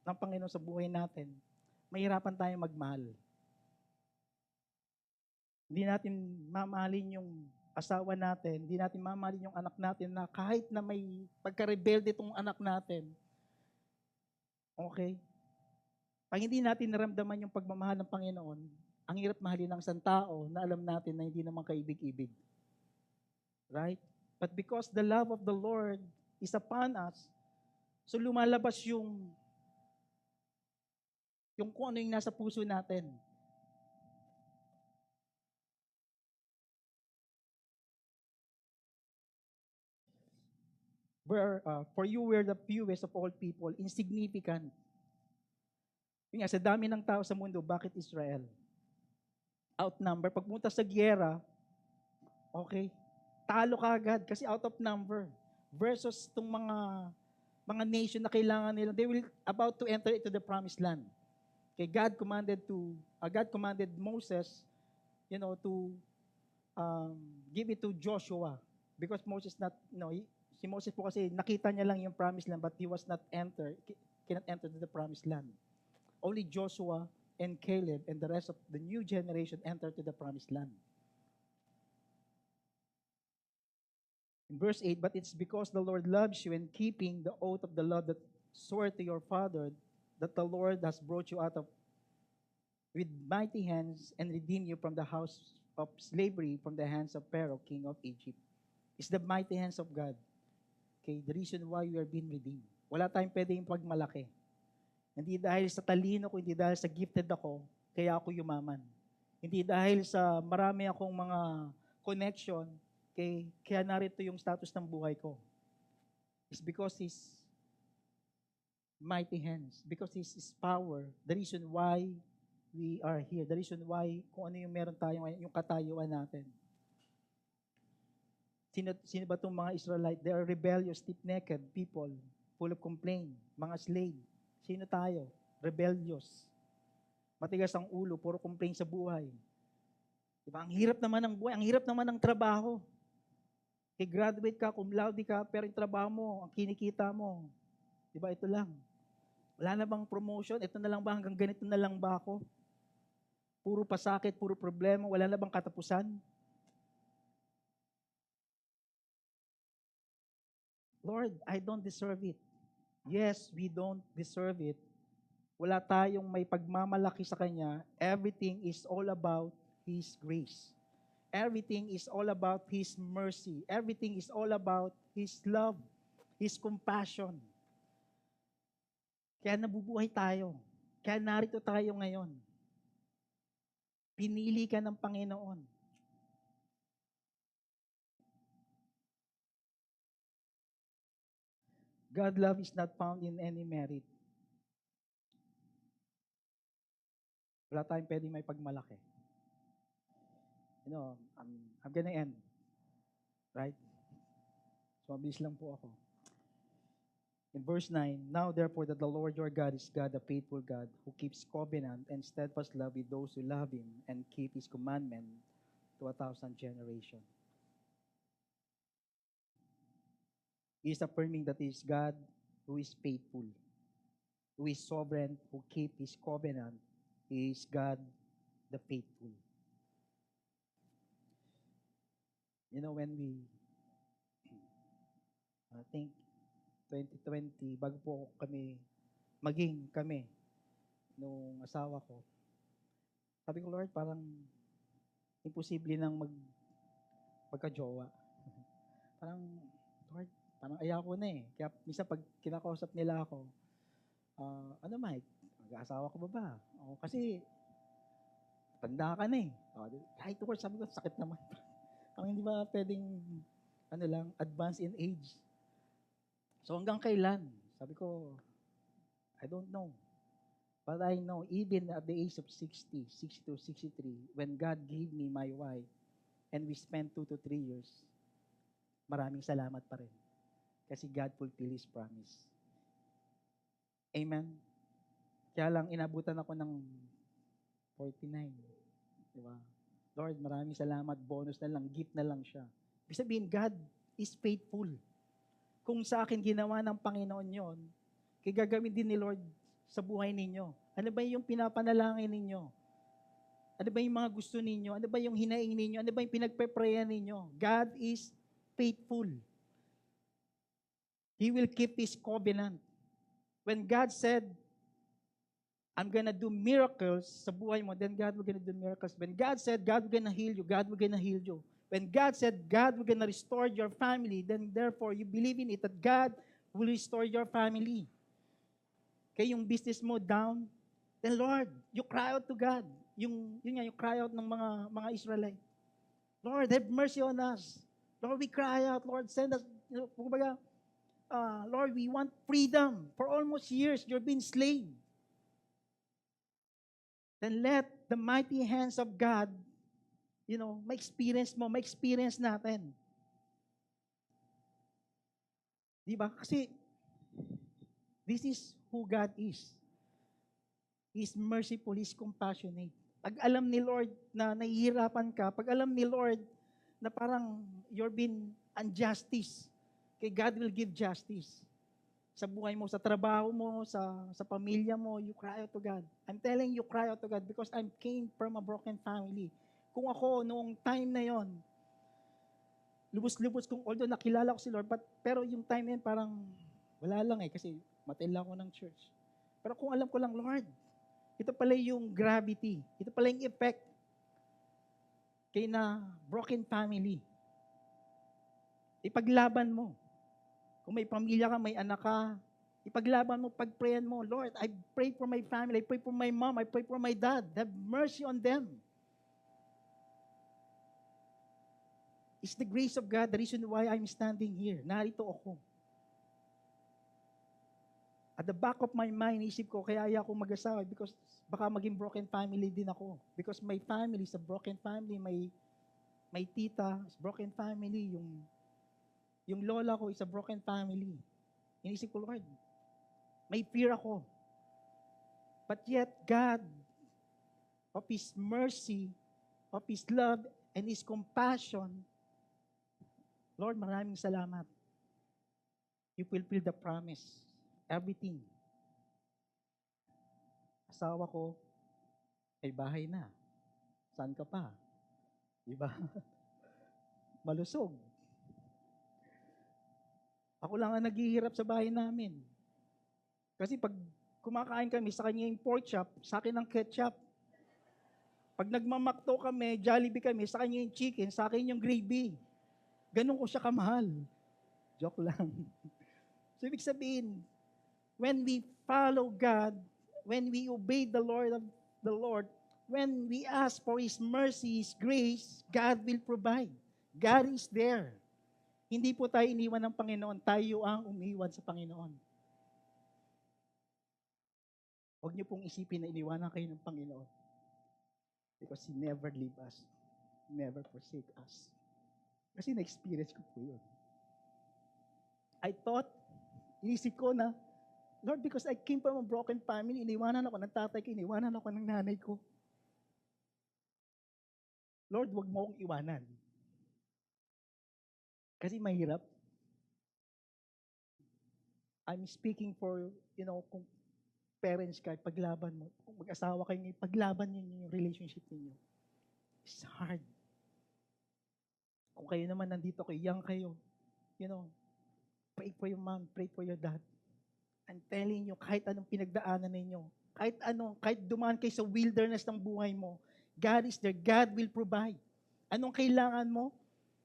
ng Panginoon sa buhay natin, mahirapan tayong magmahal. Hindi natin mamahalin yung asawa natin, hindi natin mamahalin yung anak natin na kahit na may pagka-rebelde itong anak natin, okay? Pag hindi natin naramdaman yung pagmamahal ng Panginoon, ang hirap mahalin ng isang tao na alam natin na hindi naman kaibig-ibig. Right? But because the love of the Lord is upon us, so lumalabas yung kung ano yung nasa puso natin. For you were the fewest of all people, insignificant. Yung nga, sa dami ng tao sa mundo, bakit Israel? Outnumber. Pagpunta sa giyera, okay, talo ka agad kasi out of number. Versus itong mga nation na kailangan nila, they will about to enter into the promised land. Okay, God commanded Moses, to give it to Joshua because Moses si Moses po kasi nakita niya lang yung promised land but he was not cannot enter to the promised land. Only Joshua and Caleb and the rest of the new generation entered to the promised land. In verse 8, but it's because the Lord loves you and keeping the oath of the love that swore to your father that the Lord has brought you out of with mighty hands and redeemed you from the house of slavery from the hands of Pharaoh, king of Egypt. It's the mighty hands of God. Okay, the reason why we are being redeemed. Wala tayong pwedeng pagmalaki. Hindi dahil sa talino ko, hindi dahil sa gifted ako, kaya ako yumaman. Hindi dahil sa marami akong mga connection, kaya narito yung status ng buhay ko. It's because His mighty hands, because His power, the reason why we are here, the reason why kung ano yung meron tayo ngayon, yung katayuan natin. Sino ba itong mga Israelite? They are rebellious, stiff-necked people, full of complaint, mga slave. Sino tayo? Rebellious. Matigas ang ulo, puro complaint sa buhay. Diba? Ang hirap naman ng buhay, ang hirap naman ng trabaho. Graduate ka, cum laude ka, pero yung trabaho mo, ang kinikita mo, diba, ito lang. Wala na bang promotion? Ito na lang ba? Hanggang ganito na lang ba ako? Puro pasakit, puro problema, wala na bang katapusan? Lord, I don't deserve it. Yes, we don't deserve it. Wala tayong may pagmamalaki sa Kanya. Everything is all about His grace. Everything is all about His mercy. Everything is all about His love, His compassion. Kaya nabubuhay tayo. Kaya narito tayo ngayon. Pinili ka ng Panginoon. God's love is not found in any merit. Wala tayong pwedeng may pagmalaki. I'm gonna end. Right? So, mabilis lang po ako. In verse 9, now therefore that the Lord your God is God, a faithful God, who keeps covenant and steadfast love with those who love Him and keep His commandment to 1,000 generations. He is affirming that He is God who is faithful, who is sovereign, who keep His covenant. He is God the faithful. When I think 2020, bago po kami, nung asawa ko, sabi ko, Lord, parang imposible nang magka-jowa. Parang, Lord, parang ayaw ko na eh. Kaya minsan pag kinakausap nila ako, Mike, mag-aasawa ko ba? Kasi, tanda ka na eh. Right to work, sabi ko, sakit naman. Parang hindi ba pwedeng, advance in age? So hanggang kailan? Sabi ko, I don't know. But I know, even at the age of 60, 62, 63, when God gave me my wife, and we spent 2 to 3 years, maraming salamat pa rin. Kasi God fulfilled His promise. Amen? Kaya lang, inabutan ako ng 49. Diba? Lord, maraming salamat. Bonus na lang, gift na lang siya. Ibig sabihin, God is faithful. Kung sa akin ginawa ng Panginoon yon, kaya gagawin din ni Lord sa buhay ninyo? Ano ba yung pinapanalangin ninyo? Ano ba yung mga gusto ninyo? Ano ba yung hinaing ninyo? Ano ba yung pinagpe-prayan ninyo? God is faithful. He will keep His covenant. When God said, I'm gonna do miracles sa buhay mo, then God will gonna do miracles. When God said, God will gonna heal you, God will gonna heal you. When God said, God will gonna restore your family, then therefore, you believe in it that God will restore your family. Kaya yung business mo down, then Lord, you cry out to God. Yung cry out ng mga Israelite. Lord, have mercy on us. Lord, we cry out. Lord, send us. Kumbaga, Lord, we want freedom. For almost years, you've been slave. Then let the mighty hands of God, ma-experience natin. Di ba? Kasi, this is who God is. He's merciful, He's compassionate. Pag alam ni Lord na nahihirapan ka, pag alam ni Lord na parang you're being unjustice, kay God will give justice. Sa buhay mo, sa trabaho mo, sa pamilya mo, you cry out to God. I'm telling you, cry out to God because I came from a broken family. Kung ako, noong time na yon, lubos-lubos although nakilala ko si Lord, pero yung time na yun parang wala lang kasi matil lang ako ng church. Pero kung alam ko lang, Lord, ito pala yung gravity. Ito pala yung effect kay na broken family. Ipaglaban mo. Kung may pamilya ka, may anak ka, ipaglaban mo, pagprayan mo, Lord, I pray for my family, I pray for my mom, I pray for my dad. Have mercy on them. It's the grace of God, the reason why I'm standing here. Narito ako. At the back of my mind, isip ko, kaya ayaw ko mag-asawa because baka maging broken family din ako. Because my family is a broken family. My tita is broken family. Yung lola ko is a broken family. Inisip ko, Lord, may fear ako. But yet, God, of His mercy, of His love, and His compassion, Lord, maraming salamat. You fulfill the promise. Everything. Asawa ko, ay bahay na. Saan ka pa? Diba? Malusog. Ako lang ang naghihirap sa bahay namin. Kasi pag kumakain kami, sa kanya yung pork chop, sa akin ang ketchup. Pag nagmamakto kami, Jollibee kami, sa kanya yung chicken, sa akin yung gravy. Ganun ko siya kamahal. Joke lang. So, ibig sabihin, when we follow God, when we obey the Lord, when we ask for His mercy, His grace, God will provide. God is there. Hindi po tayo iniwan ng Panginoon, tayo ang umiwan sa Panginoon. Huwag niyo pong isipin na iniwanan kayo ng Panginoon. Because He never leave us, never forsake us. Kasi na-experience ko po yun. I thought, inisip ko na, Lord, because I came from a broken family, iniwanan ako ng tatay ko, iniwanan ako ng nanay ko. Lord, wag mo akong iwanan. Kasi mahirap. I'm speaking for, kung parents ka, paglaban mo. Kung mag-asawa kayo, paglaban niyo yung relationship niyo. It's hard. Kung kayo naman nandito kayo, young kayo, pray for your mom, pray for your dad. I'm telling you, kahit anong pinagdaanan ninyo, kahit dumaan kayo sa wilderness ng buhay mo, God is there. God will provide. Anong kailangan mo?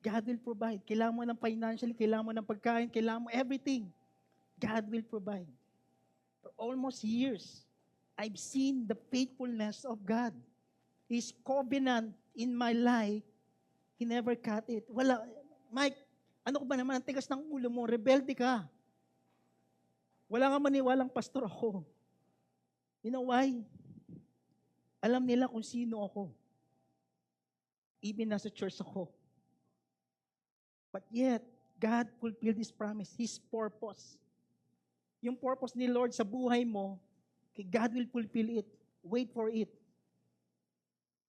God will provide. Kailangan mo ng financially, kailangan mo ng pagkain, kailangan mo everything. God will provide. For almost years, I've seen the faithfulness of God. His covenant in my life, He never cut it. Wala, Mike, ano ko ba naman, ang tigas ng ulo mo, rebelde ka. Wala nga maniwalang pastor ako. You know why? Alam nila kung sino ako. Even nasa church ako. But yet, God fulfilled His promise, His purpose. Yung purpose ni Lord sa buhay mo, God will fulfill it. Wait for it.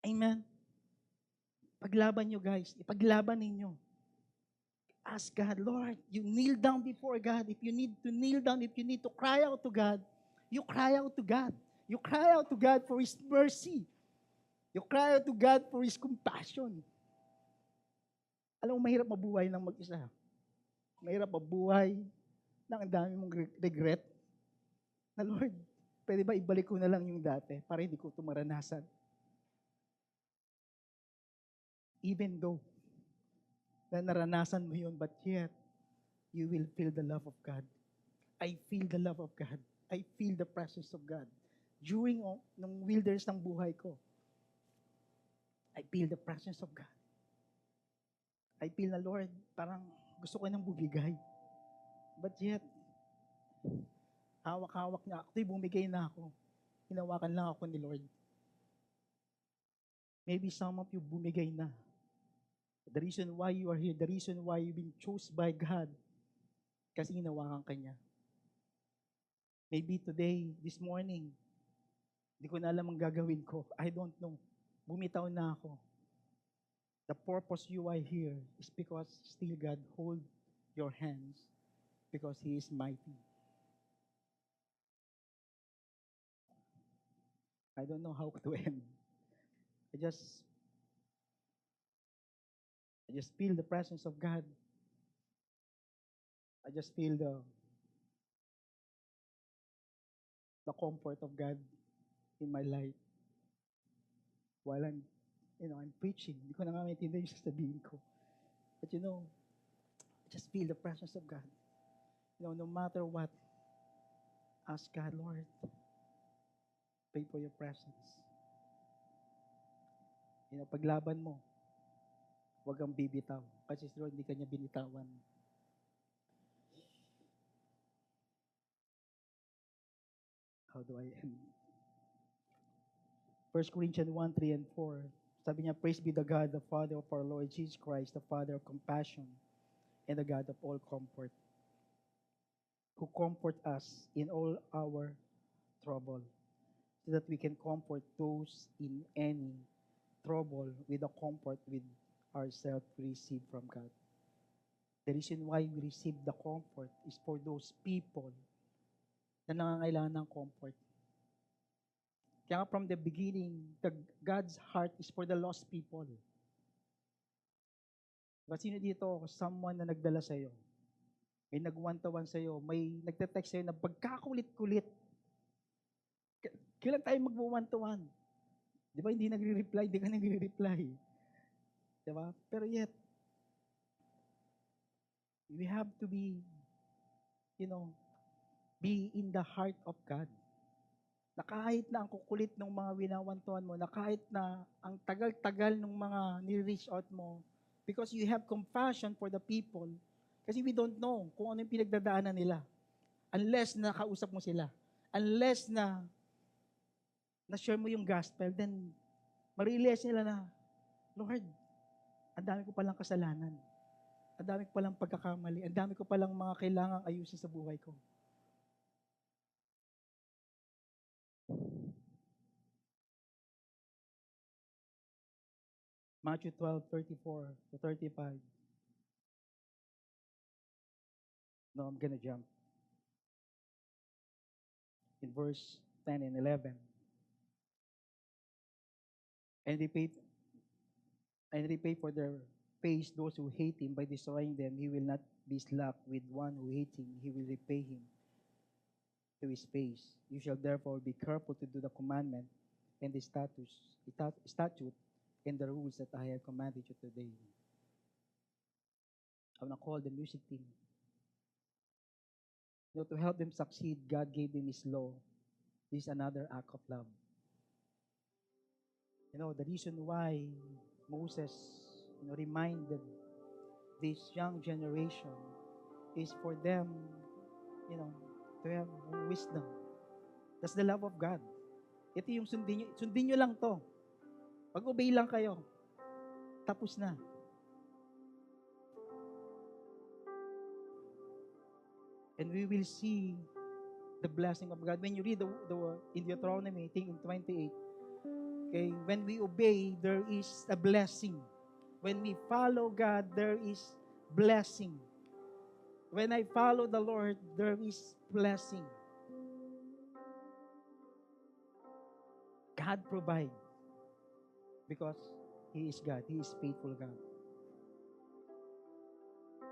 Amen? Paglaban nyo guys, ipaglaban ninyo. Ask God, Lord, you kneel down before God. If you need to kneel down, if you need to cry out to God, You cry out to God. You cry out to God for His mercy. You cry out to God for His compassion. Alam mo, mahirap mabuhay ng mag-isa. Mahirap mabuhay ng ang dami mong regret. Na Lord, pwede ba ibalik ko na lang yung dati para hindi ko ito maranasan? Even though na naranasan mo yun, but yet, you will feel the love of God. I feel the love of God. I feel the presence of God. During nung wilderness ng buhay ko, I feel the presence of God. I feel na, Lord, parang gusto ko nang bumigay. But yet, hawak-hawak na ako. Bumigay na ako. Hinawakan lang ako ni Lord. Maybe some of you bumigay na. The reason why you are here, the reason why you've been chosen by God, kasi hinawakan ka niya. Maybe today, this morning, hindi ko na alam ang gagawin ko. I don't know. Bumitaw na ako. The purpose you are here is because still God hold your hands because He is mighty. I don't know how to end. I just feel the presence of God. I just feel the comfort of God in my life while I'm preaching. Hindi ko na nga maintindihan yung sasabihin ko. But I just feel the presence of God. No matter what, ask God, Lord, pray for your presence. Paglaban mo, huwag kang bibitaw. Kasi si Lord, hindi ka niya binitawan. How do I end? 1 Corinthians 1, 3, and 4. Sabi niya, praise be the God, the Father of our Lord Jesus Christ, the Father of compassion, and the God of all comfort, who comfort us in all our trouble, so that we can comfort those in any trouble with the comfort with ourselves we receive from God. The reason why we receive the comfort is for those people na nangangailangan ng comfort. Kaya from the beginning, God's heart is for the lost people. Diba, sino dito, someone na nagdala sa'yo, may nag-one-to-one sa'yo, may nagte-text sa'yo na pagkakulit-kulit. Kailan tayo mag-one-to-one? Di ba, hindi nagre-reply, hindi ka nagre-reply. Di ba? Pero yet, we have to be in the heart of God. Na kahit na ang kukulit ng mga winawantuan mo, na kahit na ang tagal-tagal ng mga ni-reach out mo, because you have compassion for the people, kasi we don't know kung ano yung pinagdadaanan nila. Unless nakausap mo sila. Unless na-share mo yung gospel, then ma-realize nila na, Lord, ang dami ko palang kasalanan. Ang dami ko palang pagkakamali. Ang dami ko palang mga kailangang ayusin sa buhay ko. Matthew 12:34 to 35. No, I'm gonna jump. In verse 10 and 11. And repay for their face those who hate him by destroying them. He will not be slack with one who hates him. He will repay him to his face. You shall therefore be careful to do the commandment and the statute and the rules that I have commanded you today. I want to call the music team. To help them succeed, God gave them His law. This is another act of love. The reason why Moses, reminded this young generation is for them, to have wisdom. That's the love of God. Ito yung sundin nyo lang to. Pag-obey lang kayo. Tapos na. And we will see the blessing of God. When you read in Deuteronomy, I think in 28, okay, when we obey, there is a blessing. When we follow God, there is blessing. When I follow the Lord, there is blessing. God provide because He is God. He is faithful God.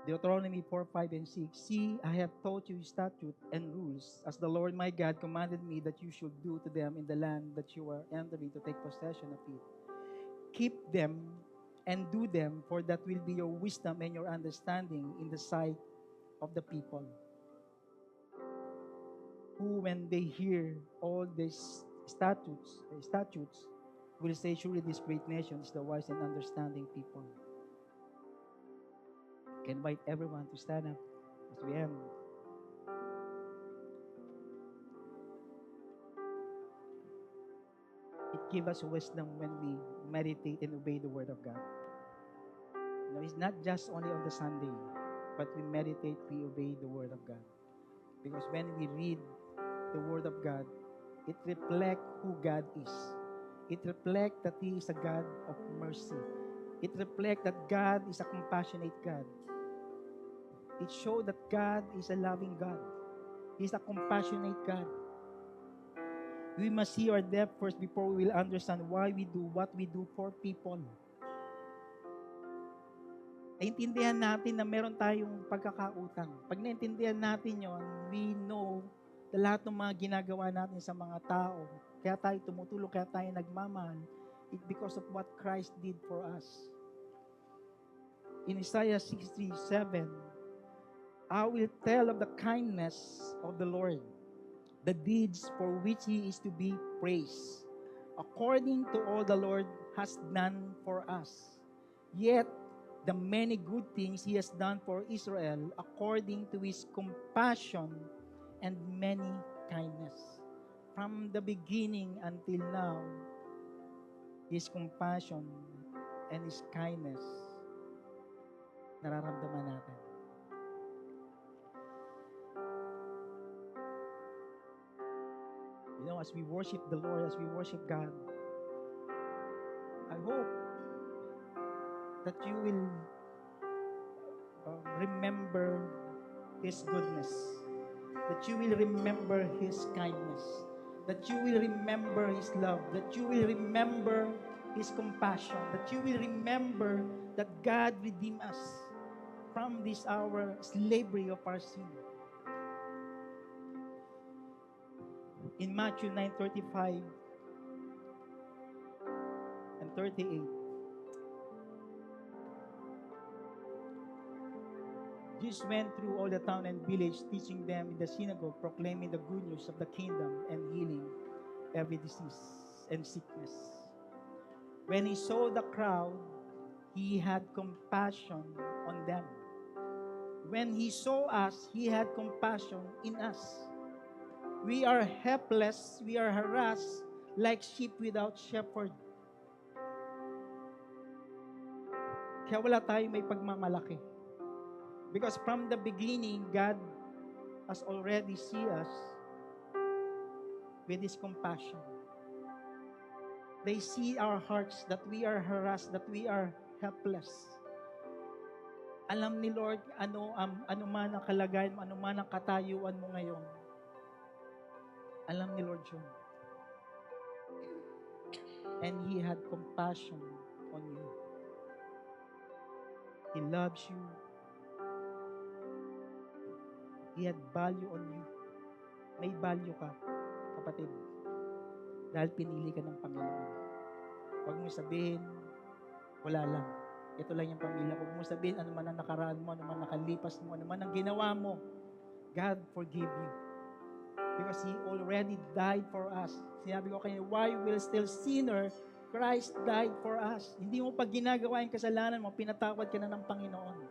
Deuteronomy 4, 5, and 6. See, I have taught you statutes and rules, as the Lord my God commanded me that you should do to them in the land that you are entering to take possession of it. Keep them and do them, for that will be your wisdom and your understanding in the sight of the people, who, when they hear all these statutes, will say, surely this great nation is the wise and understanding people. I can invite everyone to stand up as we end. It gives us wisdom when we meditate and obey the Word of God. It's not just only on the Sunday, but we meditate, we obey the Word of God. Because when we read the Word of God, it reflects who God is. It reflects that He is a God of mercy. It reflects that God is a compassionate God. It shows that God is a loving God. He is a compassionate God. We must see our depth first before we will understand why we do what we do for people. Naintindihan natin na meron tayong pagkakautang. Pag naintindihan natin yon, we know na lahat ng mga ginagawa natin sa mga tao, kaya tayo tumutulong, kaya tayo nagmamahal, it's because of what Christ did for us. In Isaiah 63:7, I will tell of the kindness of the Lord, the deeds for which He is to be praised, according to all the Lord has done for us. Yet, the many good things He has done for Israel, according to His compassion and many kindness. From the beginning until now, His compassion and His kindness, nararamdaman natin. As we worship the Lord, as we worship God, I hope that you will remember His goodness, that you will remember His kindness, that you will remember His love, that you will remember His compassion, that you will remember that God redeemed us from this our slavery of our sin. In Matthew 9:35 and 38, Jesus went through all the town and village, teaching them in the synagogue, proclaiming the good news of the kingdom and healing every disease and sickness. When He saw the crowd, He had compassion on them. When He saw us, He had compassion in us. We are helpless, we are harassed like sheep without shepherd. Kaya wala tayong may pagmamalaki. Because from the beginning, God has already seen us with His compassion. They see our hearts that we are harassed, that we are helpless. Alam ni Lord ano man ang kalagayan mo, ano man ang katayuan mo ngayon. Alam ni Lord yun. And He had compassion on you. He loves you. He had value on you. May value ka, kapatid. Dahil pinili ka ng Panginoon. Huwag mo sabihin, wala lang. Ito lang yung pamilya. Huwag mo sabihin, ano man ang nakaraan mo, ano man nakalipas mo, ano man ang ginawa mo. God forgive you. Because He already died for us. Sinabi ko kayo, why will still sinner, Christ died for us. Hindi mo pag ginagawa yung kasalanan mo, pinatawad ka na ng Panginoon.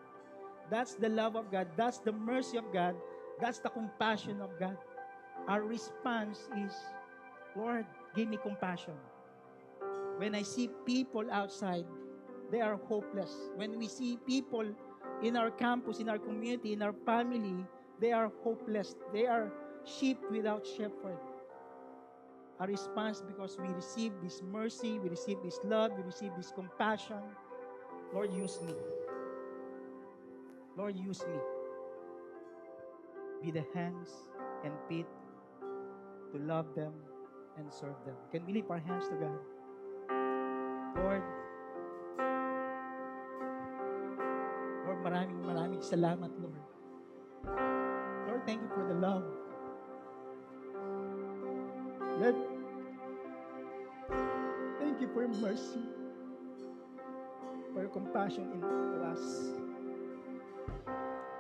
That's the love of God. That's the mercy of God. That's the compassion of God. Our response is, Lord, give me compassion. When I see people outside, they are hopeless. When we see people in our campus, in our community, in our family, they are hopeless. They are sheep without shepherd. Our response, because we receive this mercy, we receive this love, we receive this compassion, Lord, use me. Lord, use me. Be the hands and feet to love them, and serve them. Can we lift our hands to God? Lord, maraming salamat, Lord. Lord, thank you for the love. Lord, thank you for your mercy, for your compassion in us.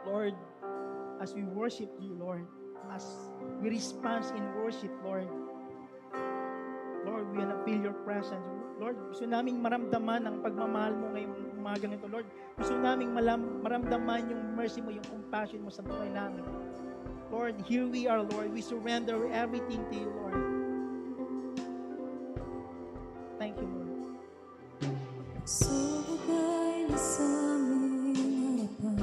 Lord, as we worship you, Lord, as we respond in worship, Lord, we wanna feel your presence. Lord, gusto naming maramdaman ang pagmamahal mo ngayong umaga nito, Lord. Gusto naming maramdaman yung mercy mo, yung compassion mo sa buhay namin. Lord, here we are, Lord. We surrender everything to you, Lord. Thank you, Lord. Subagay na sa aming harapan,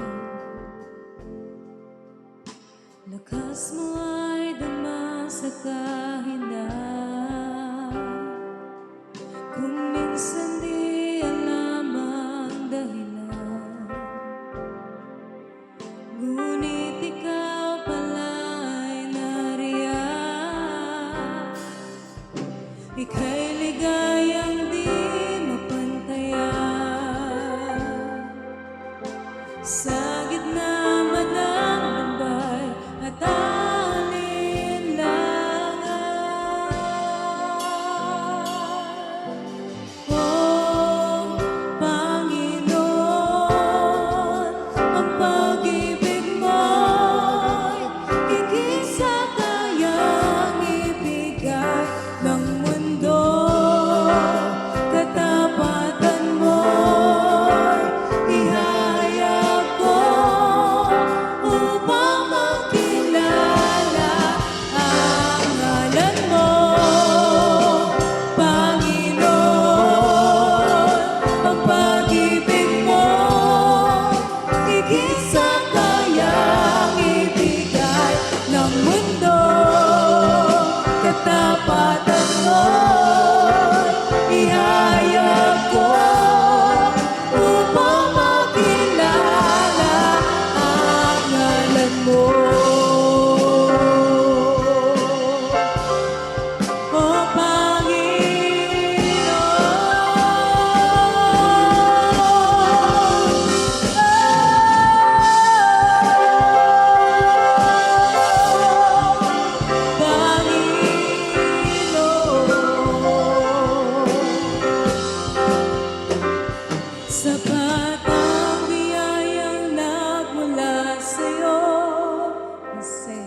lakas mo ay dama sa kahinaan. Kung minsan di alam ang dahilan, ngunit ikaw pala'y nariyan. Ika'y ligayang di mapantayan, sa gitna man ng lumbay at alinlangan. Oh, Panginoon, ang pag-ibig mo'y higit sa kayang ibigay ng mundo. Katapatan mo'y ihayag ko upang makilala ang ngalan mo. Panginoon, ang pag-ibig mo higit sa kayang ibigay ng mundo. Katapatan mo'y ihayag ko upang makilala ang ngalan mo. Oh, sapat ang biyayang nagmula sa'yo, kasi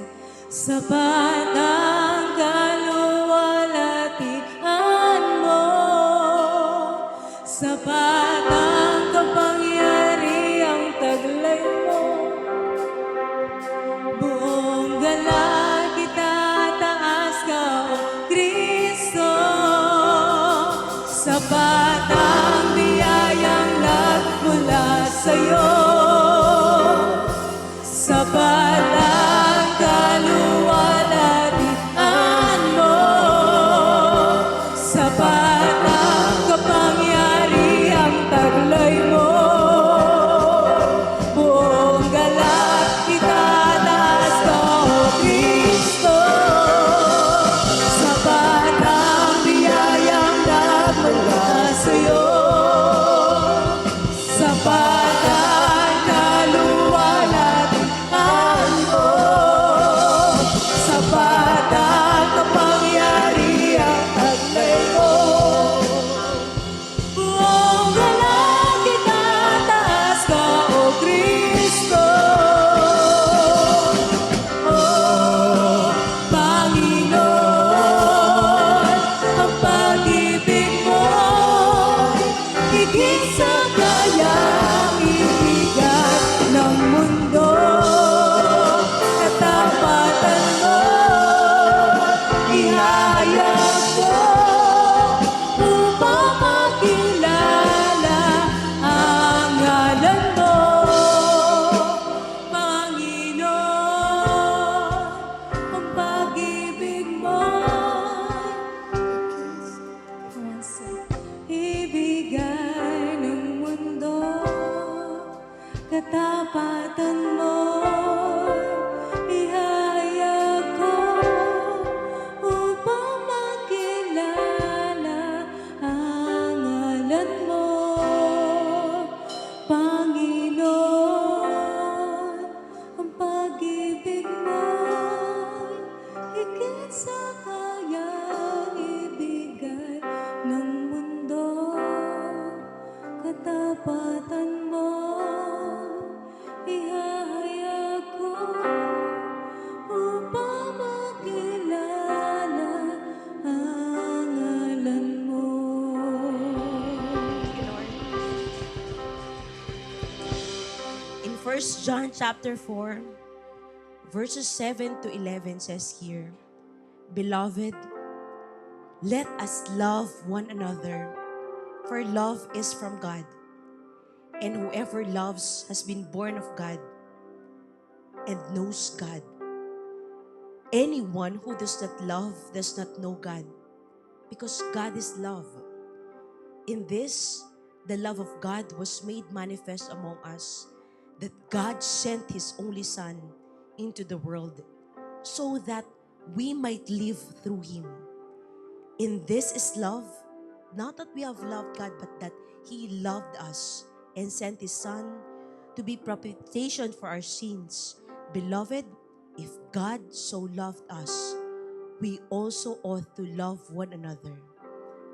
sapat ang kaluwalhatian mo, sapat ang kapangyarihang taglay mo. Buong galak itataas ka, O Kristo. Sapat ang biyayang nagmula sa'yo, sapat ang kaluwalhatian mo, sapat ang kapangyarihang taglay mo. Buong galak itataas ka, O Kristo. Sapat ang biyayang nagmula sa'yo, sapat ang kaluwalhatian 1 John chapter 4, verses 7 to 11 says here, Beloved, let us love one another, for love is from God. And whoever loves has been born of God and knows God. Anyone who does not love does not know God, because God is love. In this, the love of God was made manifest among us, that God sent His only Son into the world so that we might live through Him. In this is love, not that we have loved God, but that He loved us and sent His Son to be propitiation for our sins. Beloved, if God so loved us, we also ought to love one another.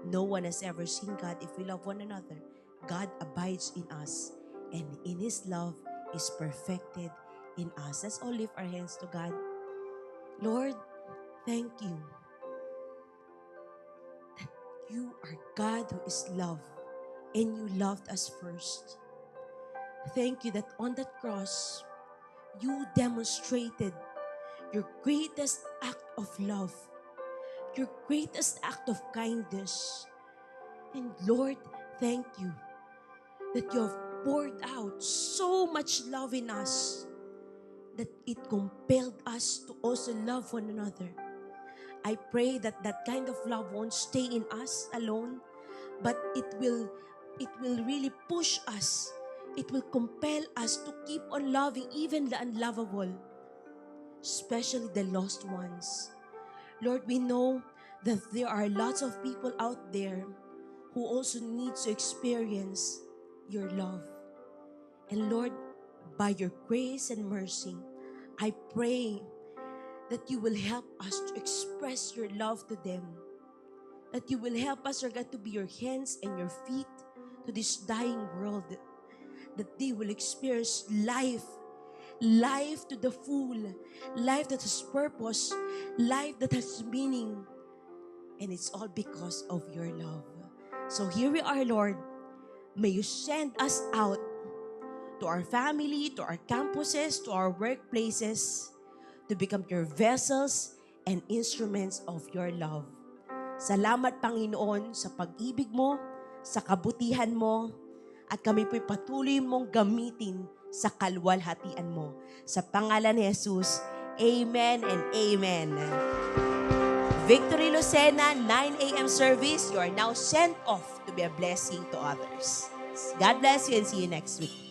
No one has ever seen God. If we love one another, God abides in us, and in His love is perfected in us. Let's all lift our hands to God. Lord, thank you that you are God who is love, and you loved us first. Thank you that on that cross, you demonstrated your greatest act of love, your greatest act of kindness. And Lord, thank you that you have poured out so much love in us that it compelled us to also love one another. I pray that that kind of love won't stay in us alone, but it will really push us. It will compel us to keep on loving even the unlovable, especially the lost ones. Lord, we know that there are lots of people out there who also need to experience your love. And Lord, by your grace and mercy, I pray that you will help us to express your love to them. That you will help us, Lord God, to be your hands and your feet to this dying world. That they will experience life to the full, life that has purpose, life that has meaning. And it's all because of your love. So here we are, Lord. May you send us out to our family, to our campuses, to our workplaces, to become your vessels and instruments of your love. Salamat, Panginoon, sa pag-ibig mo, sa kabutihan mo, at kami po'y patuloy mong gamitin sa kaluwalhatian mo. Sa pangalan ni Jesus, Amen and Amen. Victory Lucena, 9 a.m. service. You are now sent off to be a blessing to others. God bless you and see you next week.